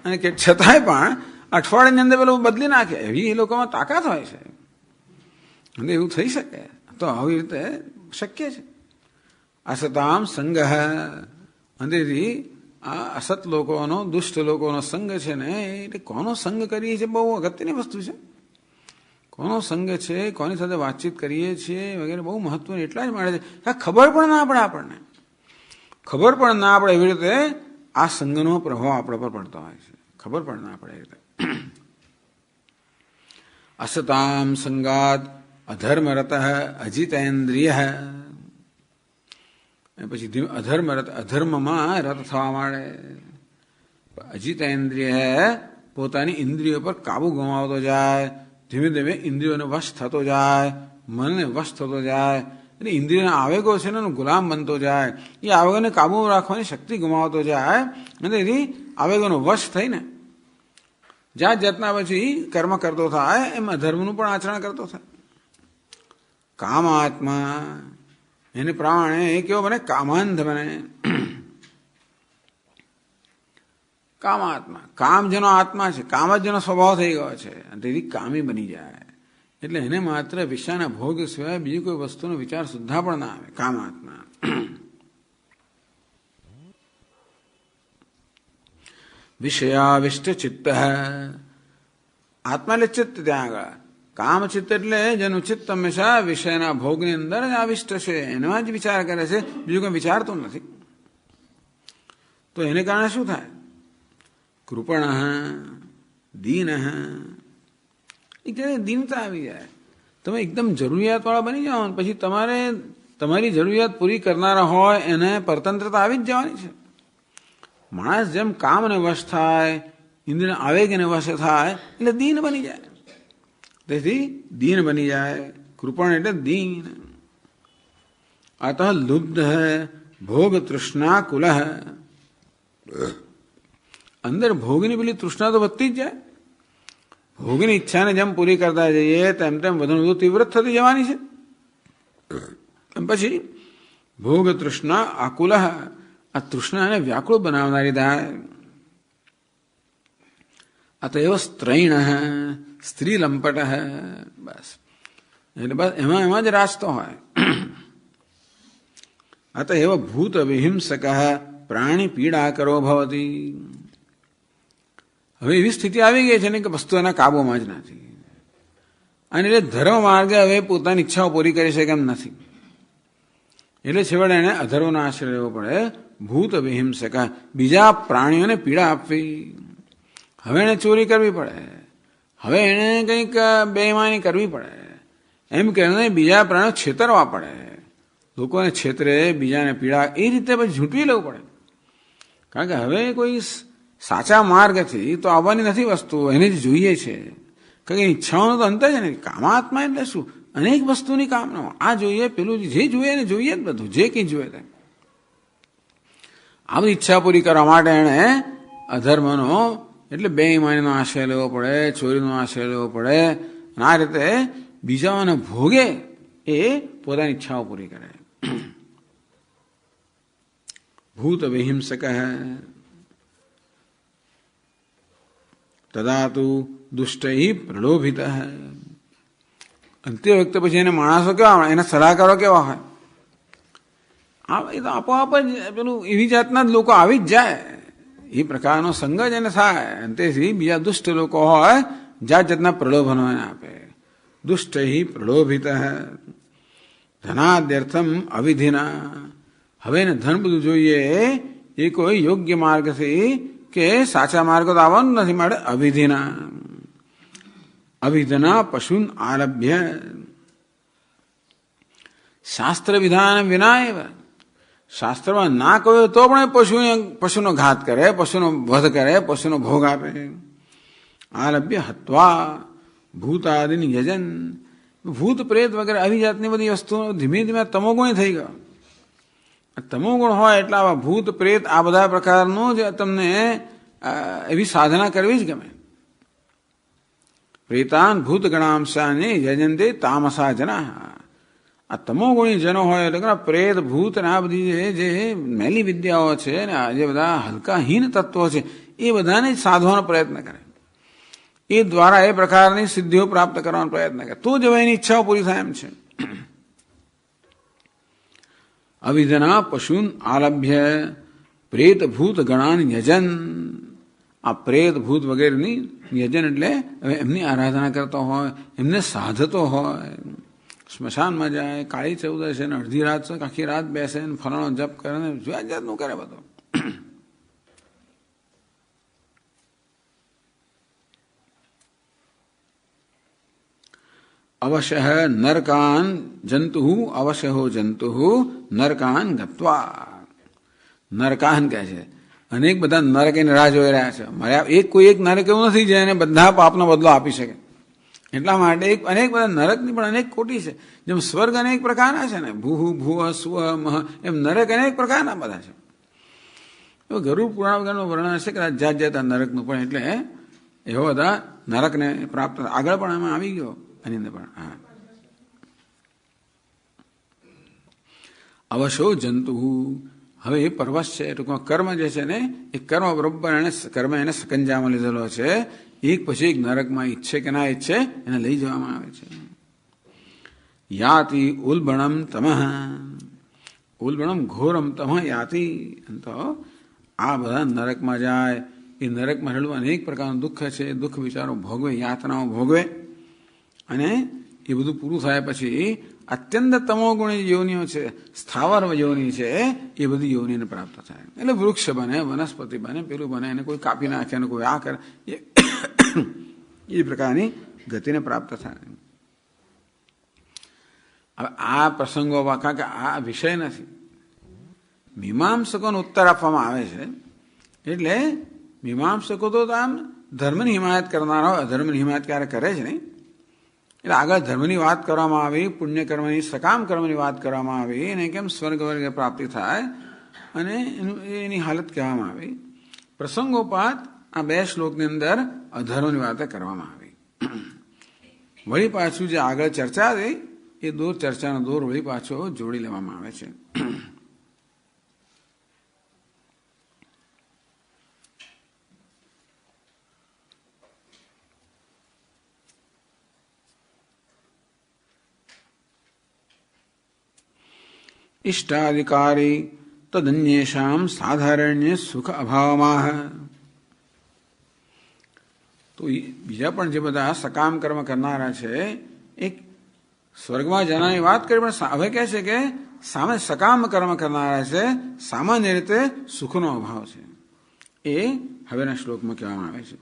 S1: અને કે છતાંય પણ અઠવાડિયાની અંદર પેલું બદલી નાખે, એવી એ લોકોમાં તાકાત હોય છે. અને એવું થઈ શકે, તો આવી રીતે શક્ય છે. અસતામ સંગ, અંદરથી આ અસત લોકોનો, દુષ્ટ લોકોનો સંગ છે ને, એટલે કોનો સંગ કરીએ છીએ બહુ અગત્યની વસ્તુ છે. કોનો સંગ છે, કોની સાથે વાતચીત કરીએ છીએ વગેરે બહુ મહત્વની એટલા જ માટે છે કે ખબર પણ ના પડે આપણને, ખબર પણ ના પડે. એવી રીતે આ સંગનો પ્રભાવ આપણા પર પડતો હોય છે, ખબર પણ ના પડે. એ રીતે અસતામ સંગાત અધર્મરત અજિતેન્દ્રિય. પછી અધર્મરત, અધર્મમાં રત થવા માંડે. અજિતેન્દ્રિય, પોતાની ઇન્દ્રિયો પર કાબુ ગુમાવતો જાય, ધીમે ધીમે ઇન્દ્રિયોને વશ થતો જાય, મનને વશ થતો જાય. એટલે ઇન્દ્રિયના આવેગો છે ને ગુલામ બનતો જાય, એ આવેગોને કાબુ રાખવાની શક્તિ ગુમાવતો જાય. અને એથી આવેગોનો વશ થઈને જાત જાતના પછી કર્મ કરતો થાય, એમ અધર્મનું પણ આચરણ કરતો થાય. કામાત્મા, એને પ્રમાણે એ કેવો બને? કામાંધ બને. કામાત્મા, કામ જેનો આત્મા છે, કામ જ જેનો સ્વભાવ થઈ ગયો છે, તેથી કામી બની જાય. એટલે એને માત્ર વિષયના ભોગ સિવાય બીજી કોઈ વસ્તુનો વિચાર સુદ્ધા પણ ના આવે. કામાત્મા. વિષયાવિષ્ટ ચિત્ત, આત્મા એટલે ચિત્ત. ત્યાં આગળ કામ ચિત્ત એટલે જેનું ચિત્ત હંમેશા વિષયના ભોગની અંદર જ આવિષ્ટ છે, એમાં જ વિચાર કરે છે, બીજું કંઈ વિચારતો નથી. તો એને કારણે શું થાય? કૃપણ, દીન. એ ક્યારે દીનતા આવી જાય. તમે એકદમ જરૂરિયાતવાળા બની જાઓ ને પછી તમારે તમારી જરૂરિયાત પૂરી કરનારા હોય એને પરતંત્રતા આવી જ જવાની છે. માણસ જેમ કામને વશ થાય, ઇન્દ્રિયના આવેગને વશ થાય એટલે દીન બની જાય. તેથી દીન બની જાય. કૃપણ એટલે દીન. અતઃ લુબ્ધ ભોગ તૃષ્ણા કુલ. અંદર ભોગની પેલી તૃષ્ણા તો વધતી જ જાય. ભોગની ઈચ્છાને જેમ પૂરી કરતા જઈએ તેમ તેમ વધુ વધુ તીવ્ર થતી જવાની છે. પછી ભોગ તૃષ્ણા આકુલ, આ તૃષ્ણાને વ્યાકુળ બનાવનારી થાય. અતએવ સ્ત્રૈણ સ્ત્રી લંપટ, બસ એટલે બસ એમાં જ રાચતો હોય. અતએવ ભૂત વિહિંસક પ્રાણી પીડા કરો ભવતી. હવે એવી સ્થિતિ આવી ગઈ છે ને કે વસ્તુ એના કાબુમાં જ નથી, અને એટલે ધર્મ માર્ગે હવે પોતાની ઈચ્છાઓ પૂરી કરી શકે એમ નથી. એટલે છેવટે એને અધર્મનો આશ્રય લેવો પડે. ભૂત વિહિંસક, બીજા પ્રાણીઓને પીડા આપવી. હવે એને ચોરી કરવી પડે, હવે એને કંઈક બેઈમાની કરવી પડે, એમ કે બીજા પ્રાણીઓ છેતરવા પડે, લોકોને છેતરે, બીજાને પીડા, એ રીતે પછી ઝૂંટવી લેવું પડે. કારણ કે હવે કોઈ સાચા માર્ગથી તો આવવાની નથી વસ્તુ, એને જ જોઈએ છે. કારણ કે ઈચ્છાઓનો તો અંત છે ને. કામાત્મા એટલે શું? અનેક વસ્તુની કામના, આ જોઈએ, પેલું જે જોઈએ ને જોઈએ જ બધું, જે કંઈ જોઈએ તે. આ બધી ઈચ્છા પૂરી કરવા માટે એણે અધર્મનો એટલે બેઈમાનીનો આશ્રય લેવો પડે, ચોરીનો આશ્રય લેવો પડે, અને આ રીતે બીજાઓને ભોગે એ પોતાની ઈચ્છાઓ પૂરી કરે. ભૂત વિહિંસક તદા તુ દુષ્ટૈ પ્રલોભિત. અંતે વખતે પછી એને માણસો કેવા, એના સલાહકારો કેવા હોય? એ તો આપોઆપ જ પેલું એવી જાતના જ લોકો આવી જ જાય. એ પ્રકારનો સંગ જ એને થાય. અંતેથી બીજા દુષ્ટ લોકો હોય, જાત જાતના પ્રલોભનો એને આપે. દુષ્ટૈ પ્રલોભિત ધનાદ્યર્થમ અવિધિના. હવે એને ધન બધું જોઈએ, એ કોઈ યોગ્ય માર્ગથી કે સાચા માર્ગ તો આવવાનું નથી, માટે અવિધિના. અવિધના પશુન આરભ્ય શાસ્ત્ર વિધાન વિના એવ. શાસ્ત્રમાં ના કહ્યું તો પણ પશુનો ઘાત કરે, પશુનો વધ કરે, પશુનો ભોગ આપે. આરભ્ય હત્વા ભૂતાદિની યજન. ભૂત પ્રેત વગેરે આવી જાતની બધી વસ્તુઓ ધીમે ધીમે તમોગુણી થઈ ગયો. તમોગુણ હોય એટલે આવા ભૂત પ્રેત આ બધા પ્રકારનું જ તમને એવી સાધના કરવી જ ગમે. પ્રેતાન ભૂત ગણાંશાને યજંતે તામસા જના. આ તમોગુણી જનો હોય એટલે પ્રેત ભૂત ને આ બધી જે મેલી વિદ્યાઓ છે ને જે બધા હલકાહીન તત્વો છે એ બધાને સાધવાનો પ્રયત્ન કરે. એ દ્વારા એ પ્રકારની સિદ્ધિઓ પ્રાપ્ત કરવાનો પ્રયત્ન કરે, તો જ હવે એની ઈચ્છાઓ પૂરી થાય એમ છે. અવિધના પશુન આલભ્ય પ્રેત ભૂત ગણાન યજન. આ પ્રેત ભૂત વગેરેની યજન એટલે હવે એમની આરાધના કરતો હોય, એમને સાધતો હોય. સ્મશાનમાં જાય, કાળી ચૌદશ ને અડધી રાત આખી રાત બેસે ને ફલાણો જપ કરે ને જાત જાતનું કરે બધું. અવશ્ય નરકાન જંતુ, અવશ્ય હો જંતુ નરકાન ગત્વા. નરકાન કહે છે, અનેક બધા નરક એને રાહ જોઈ રહ્યા છે. મારે કોઈ એક નરક એવું નથી જેને બધા પાપનો બદલો આપી શકે. એટલા માટે અનેક બધા નરકની પણ અનેક કોટી છે. જેમ સ્વર્ગ અનેક પ્રકારના છે ને, ભૂ ભુવ સ્વ મહ, એમ નરક અનેક પ્રકારના બધા છે. ગરુડ પુરાણ વગરનું વર્ણન હશે કદાચ જાત જાત નરકનું, પણ એટલે એવા બધા નરકને પ્રાપ્ત આગળ પણ એમાં આવી ગયો. એની અંદર પણ હા અવશો જંતુ. હવે એ પરવશ છે, ટૂંકમાં કર્મ જે છે ને એ કર્મ બરોબર કર્મ એને સકંજામાં લીધેલો છે. એક પછી એક નરકમાં ઈચ્છે કે ના ઈચ્છે એને લઈ જવામાં આવે છે. યાતિ ઉલ્બણમ તમઃ, ઉલ્બણમ ઘોરમ તમઃ યાતિ. તો આ બધા નરકમાં જાય. એ નરકમાં રહેલું અનેક પ્રકારનું દુઃખ છે, દુઃખ વિચારો ભોગવે, યાતનાઓ ભોગવે. અને એ બધું પૂરું થાય પછી અત્યંત તમોગુણી યોનિઓ છે, સ્થાવર યોની છે, એ બધી યોનિને પ્રાપ્ત થાય. એટલે વૃક્ષ બને, વનસ્પતિ બને, પેલું બને, એને કોઈ કાપી નાખે અને કોઈ આ કરે, એ પ્રકારની ગતિને પ્રાપ્ત થાય. હવે આ પ્રસંગો કારણ કે આ વિષય નથી, મીમાંસકોનો ઉત્તર આપવામાં આવે છે. એટલે મીમાંસકો તો આમ ધર્મની હિમાયત કરનારા હોય, અધર્મની હિમાયત ક્યારે કરે છે નહીં. એટલે આગળ ધર્મની વાત કરવામાં આવી, પુણ્યકર્મની સકામ કર્મની વાત કરવામાં આવી, અને કેમ સ્વર્ગ વર્ગ પ્રાપ્તિ થાય અને એની હાલત કહેવામાં આવી. પ્રસંગોપાત આ બે શ્લોકની અંદર અધર્મની વાત કરવામાં આવી. વળી પાછું જે આગળ ચર્ચા થઈ એ દોર ચર્ચાનો દોર વળી પાછો જોડી લેવામાં આવે છે. ઇષ્ટાધિકારી તદન્યેષામ સાધારણ્ય સુખ અભાવમાં. તો બીજા પણ જે બધા સકામ કર્મ કરનારા છે એક સ્વર્ગમાં જનારની વાત કરી, પણ હવે કહે છે કે સામે સકામ કર્મ કરનારા છે સામાન્ય રીતે સુખનો અભાવ છે. એ હવેના શ્લોકમાં કહેવામાં આવે છે.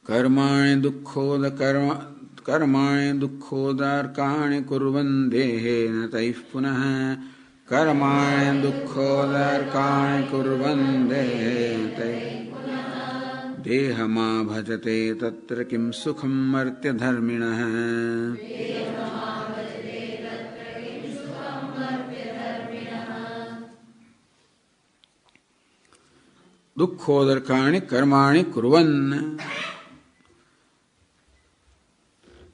S1: કર્માણि દુઃખોદર્કાણિ કુર્વન દેહેન તૈઃ પુનઃ. કર્માણि દુઃખોદર્કાણિ કુર્વન દેહેન તૈઃ દેહમાં ભજતે તત્ર કિમ સુખમ મર્ત્યધર્મિણઃ. દુઃખોદર્કાણિ કર્માણિ કુર્વન.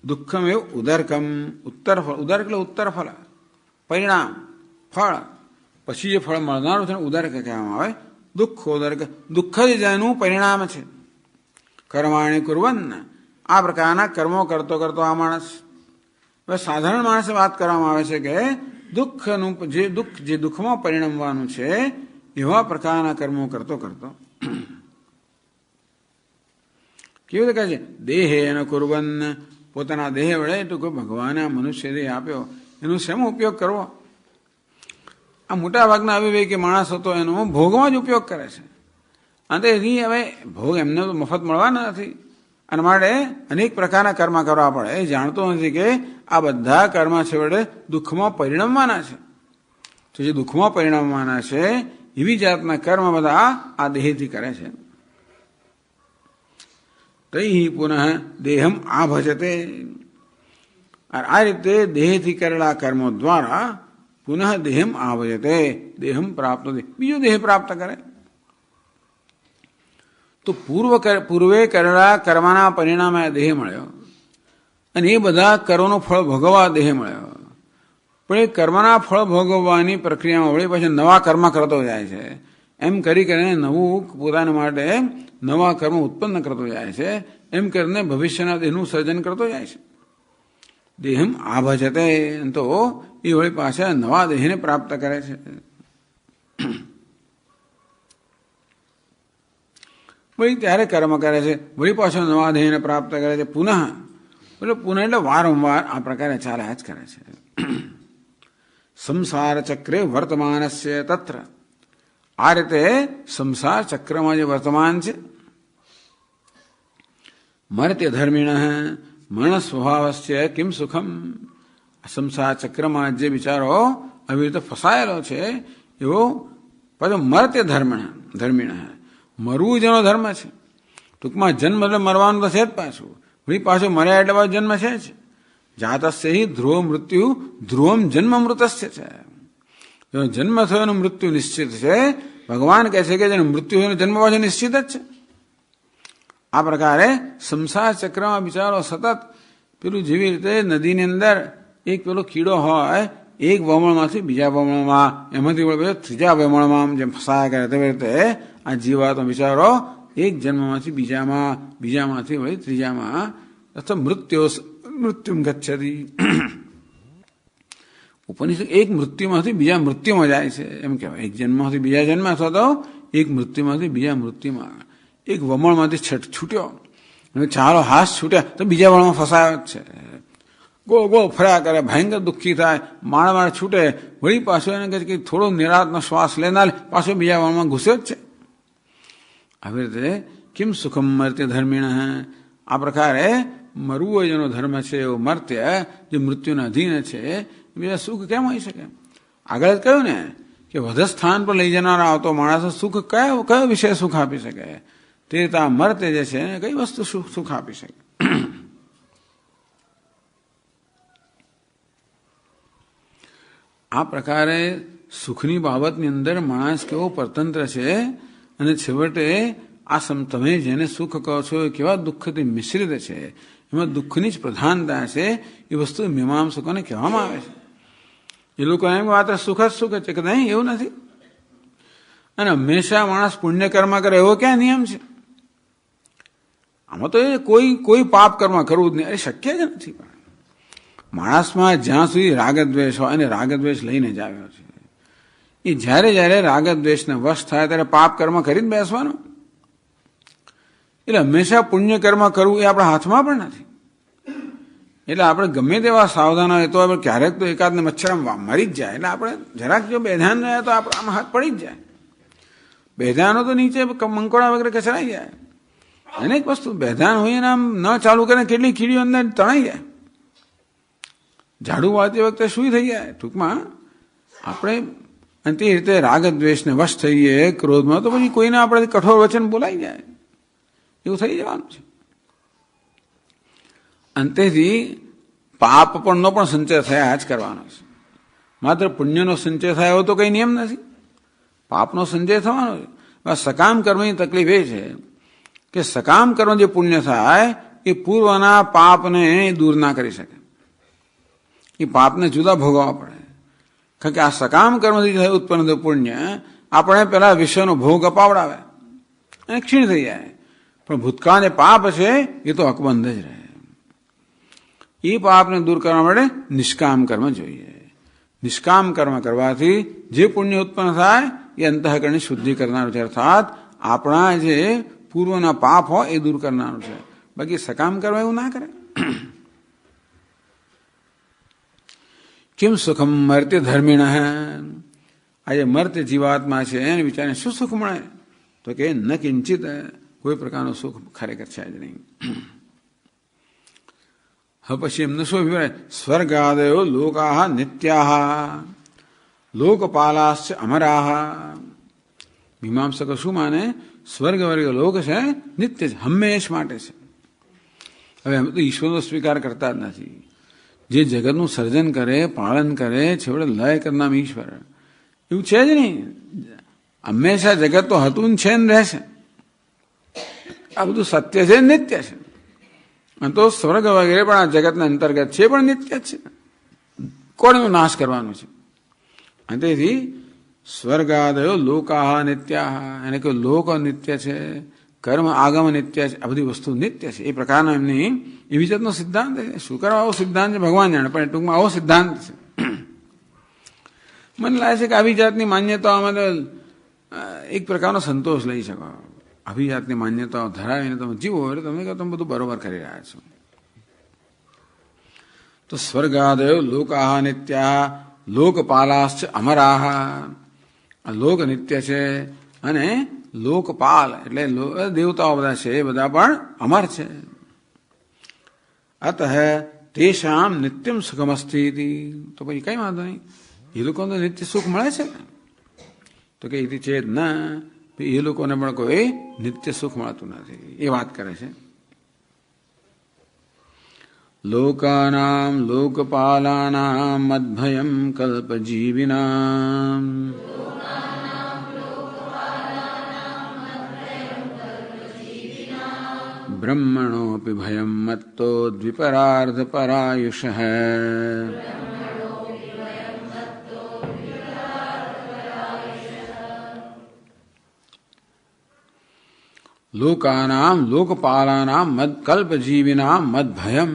S1: દુઃખમ એવું ઉદરકમ, ઉત્તરફળ. ઉદરક એટલે ઉત્તરફળ, પરિણામ, ફળ. પછી જે ફળ મળનારું છે ઉદરક કહેવામાં આવે. દુઃખોદરક, દુઃખ જ જેનું પરિણામ છે. કર્માણી કુર્વન, આ પ્રકારના કર્મો કરતો કરતો આ માણસ. હવે સાધારણ માણસે વાત કરવામાં આવે છે કે દુઃખનું જે દુઃખમાં પરિણમવાનું છે એવા પ્રકારના કર્મો કરતો કરતો કેવી રીતે કહે છે? દેહે ન કુર્વન, પોતાના દેહ વડે તો કોઈ ભગવાને મનુષ્ય દેહ આપ્યો એનો શેમાં ઉપયોગ કરવો? આ મોટા ભાગના અવિવેકી માણસો તો એનો ભોગમાં જ ઉપયોગ કરે છે. અને એની હવે ભોગ એમને તો મફત મળવાના નથી, અને માટે અનેક પ્રકારના કર્મ કરવા પડે. એ જાણતો નથી કે આ બધા કર્મ છે વડે દુઃખમાં પરિણમવાના છે. તો જે દુઃખમાં પરિણમવાના છે એવી જાતના કર્મ બધા આ દેહથી કરે છે. તૈ પુનઃ દેહમ આભજતે. આ રીતે દેહથી કરેલા કર્મો દ્વારા પુનઃ દેહમ આભજતે, દેહમ પ્રાપ્ત, બીજો દેહ પ્રાપ્ત કરે. તો પૂર્વે કરેલા કર્મના પરિણામે દેહ મળ્યો, અને એ બધા કર્મનું ફળ ભોગવવા દેહ મળ્યો. પણ એ કર્મના ફળ ભોગવવાની પ્રક્રિયામાં વળી પાછી નવા કર્મ કરતો જાય છે. એમ કરીને નવું પોતાના માટે નવા કર્મ ઉત્પન્ન કરતો જાય છે. એમ કરીને ભવિષ્યના દેહનું સર્જન કરતો જાય છે. દેહમ આભજતે, તો એ વળી પાછા નવા દેહને પ્રાપ્ત કરે છે. વળી ત્યારે કર્મ કરે છે, વળી પાછો નવા દેહને પ્રાપ્ત કરે છે. પુનઃ એટલે પુનઃ એટલે વારંવાર આ પ્રકારે ચાલ્યા જ કરે છે. સંસાર ચક્રે વર્તમાનસ્ય તત્ર. આ રીતે સંસાર ચક્રમાં જે વર્તમાન છે, મર્ત્ય ધર્મિણ મરણ સ્વભાવસ્ય કિમ સુખમ. સંસાર ચક્રમાં જે બિચારો આવી રીતે ફસાયેલો છે એવો પાછો મર્ત્ય ધર્મિણ, મરવું જેનો ધર્મ છે. ટૂંકમાં જન્મ એટલે મરવાનું તો છે જ પાછું. વળી પાછું મર્યા એટલે પાછો જન્મ છે જ. જાતસ્ય હિ ધ્રુવ મૃત્યુ ધ્રુવમ જન્મ મૃતસ્ય છે. જન્મ થયો એનું મૃત્યુ નિશ્ચિત છે. ભગવાન કહે છે કે જેનો મૃત્યુ થયો જન્મ પાછો નિશ્ચિત જ છે. આ પ્રકારે સંસાર ચક્રમાં બિચારો સતત પેલું જેવી રીતે નદીની અંદર એક પેલો કીડો હોય, એક વમળમાંથી બીજા વમળમાં, એમાંથી ત્રીજા વમળમાં જેમ ફસાયા કરે તેવી રીતે આ જીવાતો બિચારો એક જન્મમાંથી બીજામાં, બીજામાંથી વળી ત્રીજામાં અથવા મૃત્યુ ગચ્છતિ. ઉપનિષદ એક મૃત્યુમાંથી બીજા મૃત્યુમાં જાય છે એમ કહેવાય. એક જન્મમાંથી બીજા જન્મ અથવા તો એક મૃત્યુમાંથી બીજા મૃત્યુમાં. એક વમળમાંથી છૂટ્યો, ચારો હાથ છૂટ્યા તો બીજા વળમાં ફસાયો જ છે. ગોળ ગોળ ફર્યા કરે, ભયંકર દુઃખી થાય, માળ છૂટે, વળી પાછો એને કહે કે થોડો નિરાતનો શ્વાસ લેનાર પાછો બીજા વળમાં ઘૂસ્યો જ છે. આવી રીતે કિમ સુખમ મર્ત્ય ધર્મિણ. આ પ્રકારે મરવું જેનો ધર્મ છે એવો મર્ત્ય જે મૃત્યુના અધીન છે, બીજા સુખ કેમ હોઈ શકે? આગળ જ કહ્યું ને કે વધસ્થાન પર લઈ જનારા આવતો માણસ સુખ કયો વિષય સુખ આપી શકે? તે રીતે આ મર્ત્ય જે છે કઈ વસ્તુ સુખ આપી શકે? આ પ્રકારે સુખની બાબતની અંદર માણસ કેવો પરતંત્ર છે, અને છેવટે આ તમે જેને સુખ કહો છો એ કેવા દુઃખથી મિશ્રિત છે. એમાં દુઃખની જ પ્રધાનતા છે, એ વસ્તુ મીમાંસકોને કહેવામાં આવે છે. એ લોકો એમ માત્ર સુખ જ સુખ છે કે નહીં, એવું નથી. અને હંમેશા માણસ પુણ્ય કર્મ કરે એવો ક્યાં નિયમ છે? આમાં તો એ કોઈ પાપ કર્મ કરવું જ નહીં, એ શક્ય જ નથી. માણસમાં જ્યાં સુધી રાગદ્વેષ હોય, અને રાગદ્વેષ લઈને જ આવ્યો છે, એ જ્યારે રાગદ્વેષને વશ થાય ત્યારે પાપ કર્મ કરી જ બેસવાનું. એટલે હંમેશા પુણ્ય કર્મ કરવું એ આપણા હાથમાં પણ નથી. એટલે આપણે ગમે તેવા સાવધાન હોય તો આપણે ક્યારેક તો એકાદને મચ્છર મરી જ જાય. એટલે આપણે જરાક જો બેધાન રહ્યા તો આપણે આમ હાથ પડી જ જાય. બેધાનો તો નીચે મંકોડા વગેરે કચરાઈ જાય. અનેક વસ્તુ બેધાન હોય ને આમ ન ચાલુ કરે કેટલી કીડીઓ અંદર તણાઈ જાય. ઝાડુ વાળતી વખતે શું થઈ જાય. ટૂંકમાં આપણે અને તે રીતે રાગદ્વેષને વશ થઈએ ક્રોધમાં, તો પછી કોઈને આપણે કઠોર વચન બોલાઈ જાય, એવું થઈ જવાનું છે. અંતેથી પાપ પણનો પણ સંચય થયા જ કરવાનો છે. માત્ર પુણ્યનો સંચય થાય એવો તો કઈ નિયમ નથી. પાપનો સંચય થવાનો છે. સકામ કર્મની તકલીફ એ છે કે સકામ કર્મ જે પુણ્ય થાય એ પૂર્વના પાપને દૂર ના કરી શકે. એ પાપને જુદા ભોગવવા પડે. કારણ કે આ સકામ કર્મથી ઉત્પન્ન થતું પુણ્ય આપણે પેલા વિશ્વનો ભોગ અપાવડાવે અને ક્ષીણ થઈ જાય. પણ ભૂતકાળ જે પાપ છે એ તો અકબંધ જ રહે. એ પાપને દૂર કરવા માટે નિષ્કામ કર્મ જોઈએ. નિષ્કામ કર્મ કરવાથી જે પુણ્ય ઉત્પન્ન થાય એ અંતઃકરણની શુદ્ધિ કરનારું છે. અર્થાત આપણા જે પૂર્વના પાપ હોય એ દૂર કરનારું છે. બાકી સકામ કર્મ એવું ના કરે. કેમ સુખમ મર્ત્ય ધર્મિણ. આજે મર્ત્ય જીવાત્મા છે એને વિચારીને શું સુખ મળે? તો કે ન કિંચિત, કોઈ પ્રકારનું સુખ ખરેખર છે જ નહીં. હવે પછી એમને શું અભિપ્રાય? સ્વર્ગાદયો લોકા નિત્યા લોકપાલાશ્ચ અમરાહ. મીમાંસકો શું માને? સ્વર્ગ વર્ગ લોક છે નિત્ય છે, હંમેશ માટે છે. હવે અમે તો ઈશ્વરનો સ્વીકાર કરતા જ નથી. જે જગતનું સર્જન કરે, પાલન કરે, છેવટે લય કરનાર ઈશ્વર, એવું છે જ નહીં. હંમેશા જગત તો હતું ને છે ને રહેશે. આ બધું સત્ય છે, નિત્ય છે. અને તો સ્વર્ગ વગેરે પણ આ જગતના અંતર્ગત છે, પણ નિત્ય જ છે. કોણનો નાશ કરવાનો છે? અને તેથી સ્વર્ગાદયો લોકા નિત્યા, એને કોઈ લોક નિત્ય છે, કર્મ આગમ નિત્ય છે, આ બધી વસ્તુ નિત્ય છે. એ પ્રકારનો એમની એવી જાતનો સિદ્ધાંત છે. શું કરવા આવો સિદ્ધાંત છે ભગવાન જાણે, પણ ટૂંકમાં આવો સિદ્ધાંત છે. મને લાગે છે કે આવી જાતની માન્યતાઓમાં એક પ્રકારનો સંતોષ લઈ શકો. અભિજાતની માન્યતાઓ ધરાવીને તમે જીવો એટલે તમે કહો તમે બધું બરોબર કરી રહ્યા છો. તો સ્વર્ગાદયો લોકા નિત્યા લોકપાલાશ્ચ અમરાહ. આ લોક નિત્ય છે અને લોકપાલ એટલે દેવતાઓ બધા છે એ બધા પણ અમર છે. અતઃ તેષામ નિત્યમ સુખમસ્તિ. તો પછી કઈ વાંધો નહીં, એ લોકોને નિત્ય સુખ મળે છે. તો કે ઇતિ ચેત ના, એ લોકોને પણ કોઈ નિત્ય સુખ મળતું નથી, એ વાત કરે છે. લોકાનામ લોકપાલાનામ મદ્ભયમ કલ્પજીવિનામ બ્રહ્મણોપી ભયમ મત્તો દ્વિપરાર્ધ પરાયુષઃ. લોકાનામ લોકપાલાનામ કલ્પજીવિનામ મદભયમ.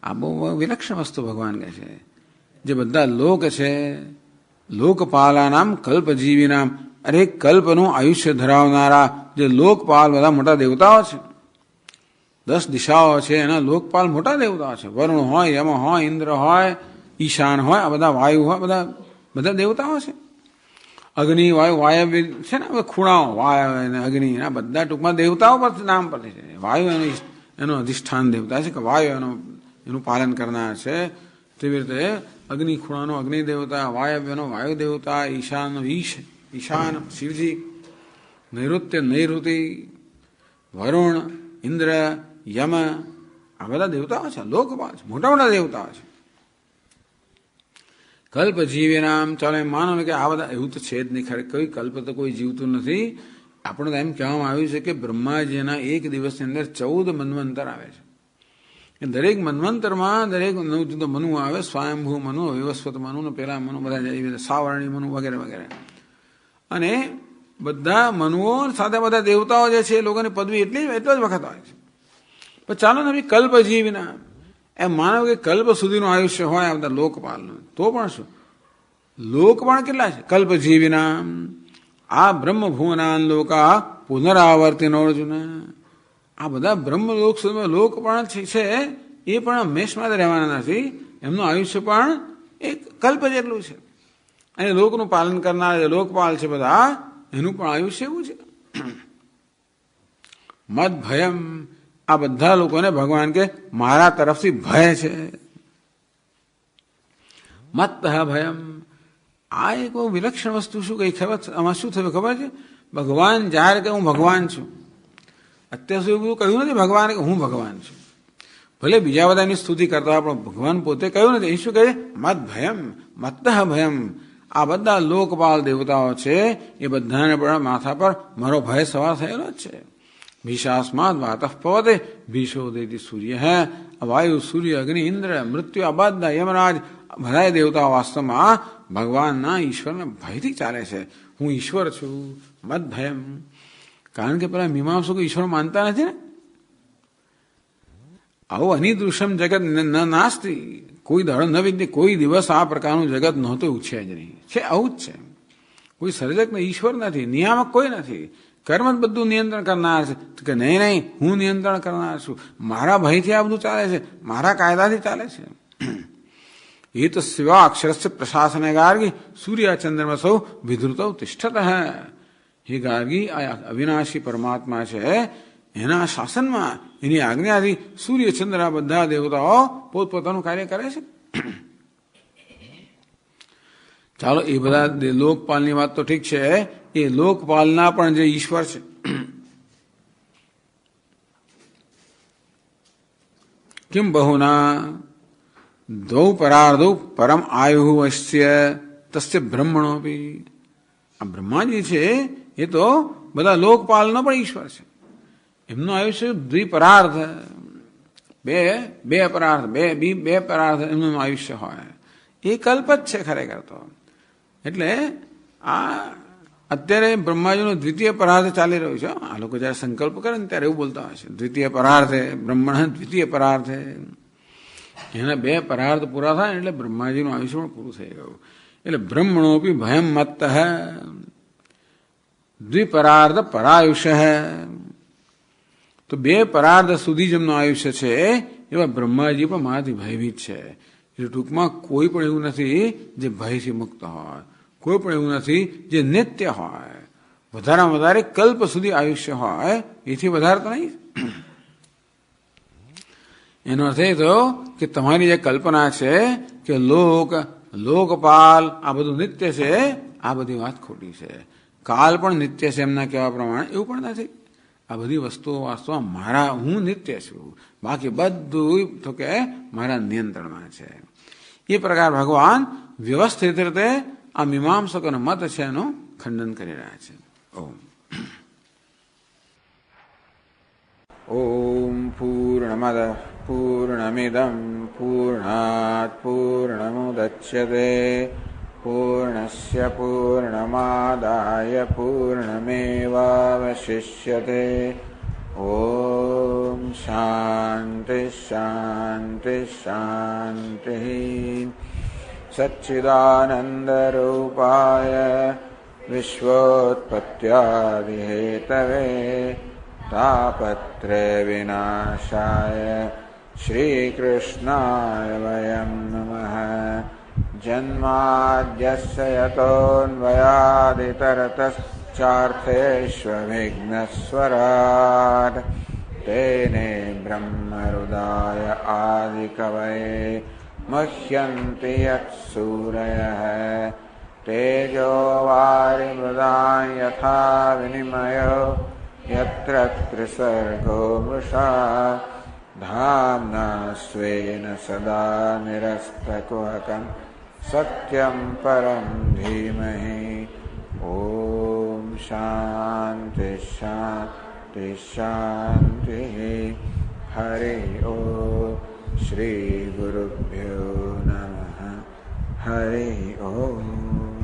S1: આ બહુ વિલક્ષણ વસ્તુ ભગવાન કહે છે. જે બધા લોક છે, લોકપાલાનામ કલ્પજીવિનામ, અરે કલ્પનું આયુષ્ય ધરાવનારા જે લોકપાલ બધા મોટા દેવતાઓ છે, 10 દિશાઓ છે એના લોકપાલ મોટા દેવતાઓ છે. વરુણ હોય, યમ હોય, ઇન્દ્ર હોય, ઈશાન હોય, આ બધા વાયુ હોય, બધા દેવતાઓ છે. અગ્નિ વાયુ, વાયવ્ય છે ને ખૂણાઓ, વાયુ અને અગ્નિ એના બધા ટૂંકમાં દેવતાઓ પર નામ પરથી છે. વાયુ એનો અધિષ્ઠાન દેવતા છે કે વાયુ એનું પાલન કરનાર છે. તેવી રીતે અગ્નિ ખૂણાનો અગ્નિ દેવતા, વાયવ્યનો વાયુ દેવતા, ઈશાનનો ઈશાન શિવજી, નૈઋત્ય નૈઋતિ, વરુણ, ઇન્દ્ર, યમ, આ બધા દેવતાઓ છે, લોકપાલ છે, મોટા મોટા દેવતાઓ છે. કલ્પ જીવીનામ, ચાલો એમ માનો ને કે આ બધા એવું તો છે જ નહીં. ખરેખર કોઈ કલ્પ તો કોઈ જીવતું નથી. આપણે એમ કહેવામાં આવ્યું છે કે બ્રહ્માજીના એક દિવસની અંદર 14 મન્વંતર આવે છે. દરેક મન્વંતરમાં દરેક નવ મનુ આવે, સ્વયંભૂ મનુ, વિવસ્વત મનુ ને પેલા મનુ બધા સાવરણી મનુ વગેરે વગેરે. અને બધા મનુઓ સાથે બધા દેવતાઓ જે છે એ લોકોની પદવી એટલો જ વખત આવે છે. પણ ચાલો ને કલ્પ જીવના એમ માનો કે કલ્પ સુધીનું આયુષ્ય હોય આ બધા લોકપાલનું, તો પણ શું લોકપાલ કેટલા છે? કલ્પ જીવિના આ બ્રહ્મભુવનાન લોકા પુનરાવર્તિનો અર્જુન. આ બધા બ્રહ્મલોક લોકપાલ છે એ પણ હંમેશમાં રહેવાના નથી. એમનું આયુષ્ય પણ એક કલ્પ જેટલું છે. અને લોકનું પાલન કરનાર જે લોકપાલ છે બધા, એનું પણ આયુષ્ય એવું છે. મદ ભયમ, આ બધા લોકોને ભગવાન કે મારા તરફથી ભય છે. મત ભયમ, આ એક બહુ વિલક્ષણ વસ્તુ શું કઈ ખબર? આમાં શું થયું ખબર છે? ભગવાન જાહેર કે હું ભગવાન છું. અત્યાર સુધી બધું કહ્યું નથી ભગવાન કે હું ભગવાન છું. ભલે બીજા બધાની સ્તુતિ કરતા હોય પણ ભગવાન પોતે કહ્યું નથી. એ શું કહે? મત ભયમ, મત ભયમ, આ બધા લોકપાલ દેવતાઓ છે એ બધાને પણ માથા પર મારો ભય સવાર થયેલો જ છે. ભીષાસ્માદ વાતઃ પવતે ભીષો દેતી સૂર્ય હે, વાયુ, સૂર્ય, અગ્નિ, ઇન્દ્ર, મૃત્યુ, આ બધા યમરાજ, બધા દેવતાઓ વાસ્તવમાં ભગવાનના ઈશ્વરના ભયથી ચાલે છે. હું ઈશ્વર છું. મત ભયમ, કારણ કે પેલા મીમાંસકો ઈશ્વર માનતા નથી ને. આવું અનિદૃશ્યમ જગત ન નાસ્તી, કોઈ દાડો ન વિદ્ય, કોઈ દિવસ આ પ્રકારનું જગત નહોતું છે જ નહીં. છે આવું જ છે. કોઈ સર્જક ને ઈશ્વર નથી, નિયામક કોઈ નથી. કર્મ જ બધું નિયંત્રણ કરનાર છે કે નહીં નહીં હું નિયંત્રણ કરનાર છું. મારા ભયથી આ બધું ચાલે છે, મારા કાયદાથી ચાલે છે. એ તો શિવા અક્ષરસ્ય પ્રશાસન ગાર્ગી સૂર્ય ચંદ્રમાં સૌ વિધૃતો તિષ્ઠત હૈ. હે ગાર્ગી, આ અવિનાશી પરમાત્મા છે, એના શાસનમાં એની આજ્ઞાથી સૂર્ય ચંદ્ર આ બધા દેવતાઓ પોતપોતાનું કાર્ય કરે છે. ચાલો એ બધા લોકપાલની વાત તો ઠીક છે. એ લોકપાલના પણ જે ઈશ્વર છે કિમ બહુના દૌ પરાર્ધૌ પરમ આયુ અસ્ય તસ્ય બ્રહ્મણોપી. આ બ્રહ્માજી છે એ તો બધા લોકપાલનો પણ ઈશ્વર છે. એમનું આયુષ્ય દ્વિપરાર્ધ, બે પરાર્થ, બે પરાર્થ એમનું આયુષ્ય હોય. એ કલ્પ જ છે ખરેખર તો. એટલે આ અત્યારે બ્રહ્માજીનો દ્વિતીય પરાર્થ ચાલી રહ્યો છે. આ લોકો જયારે સંકલ્પ કરે ને ત્યારે એવું બોલતા હોય છે, દ્વિતીય પરાર્થે બ્રહ્મણ દ્વિતીય પરાર્થે. એના બે પરાર્થ પૂરા થાય એટલે બ્રહ્માજીનું આયુષ્ય પણ પૂરું થઈ ગયું. એટલે બ્રહ્મણોપી ભયમ મત્ત દ્વિપરાર્ધ પરાયુષ્ય. તો બે પરાર્ધ સુધી જેમનું આયુષ્ય છે એવા બ્રહ્માજી પણ મારાથી ભયભીત છે. એટલે ટૂંકમાં કોઈ પણ એવું નથી જે ભયથી મુક્ત હોય, કોઈ પણ એવું નથી જે નિત્ય હોય. વધારેમાં વધારે કલ્પ સુધી આયુષ્ય હોય, એથી વધારે તો નહીં. એનો અર્થ એ થયો કે તમારી જે કલ્પના છે કે લોકપાલ આ બધું નિત્ય છે, આ બધી વાત ખોટી છે. કાલ પણ નિત્ય છે એમના કહેવા પ્રમાણે, એવું પણ નથી. આ બધી વસ્તુઓ વાસ્તવમાં હું નિત્ય છું, બાકી બધું તો કે મારા નિયંત્રણમાં છે. એ પ્રકાર ભગવાન વ્યવસ્થિત રીતે આ મીમાંસકોનો મત છે એનું ખંડન કરી રહ્યા છે. ઓમ પૂર્ણમદ પૂર્ણમિદં પૂર્ણાત પૂર્ણમુદચ્યતે પૂર્ણસ્ય પૂર્ણમાદાય પૂર્ણમેવાવશિષ્યતે. ઓમ શાંતિ શાંતિ શાંતિ. સચ્ચિદાનંદરૂપાય વિશ્વોત્પત્યાદિહેતવે તાપત્રય વિનાશાય શ્રીકૃષ્ણાય વયં નમઃ. જન્માદ્યસ્ય યતોન્વયાદિતરતશ્ચાર્થેષ્વવિઘ્નસ્વરાટ તેને બ્રહ્મહૃદાય આદિકવये મહ્યન્તિ યત્સૂરયઃ તેજો વારિમૃદાં યથા વિનિમયો यत्र त्रिसर्गो मृषा धाम्ना स्वेन सदा निरस्तकुहकं सत्यं परं धीमहि. ॐ શાંતિ શાંતિ શાંતિ. હરિ ઓમ. શ્રી ગુરુભ્યો નમઃ. હરિ ઓમ.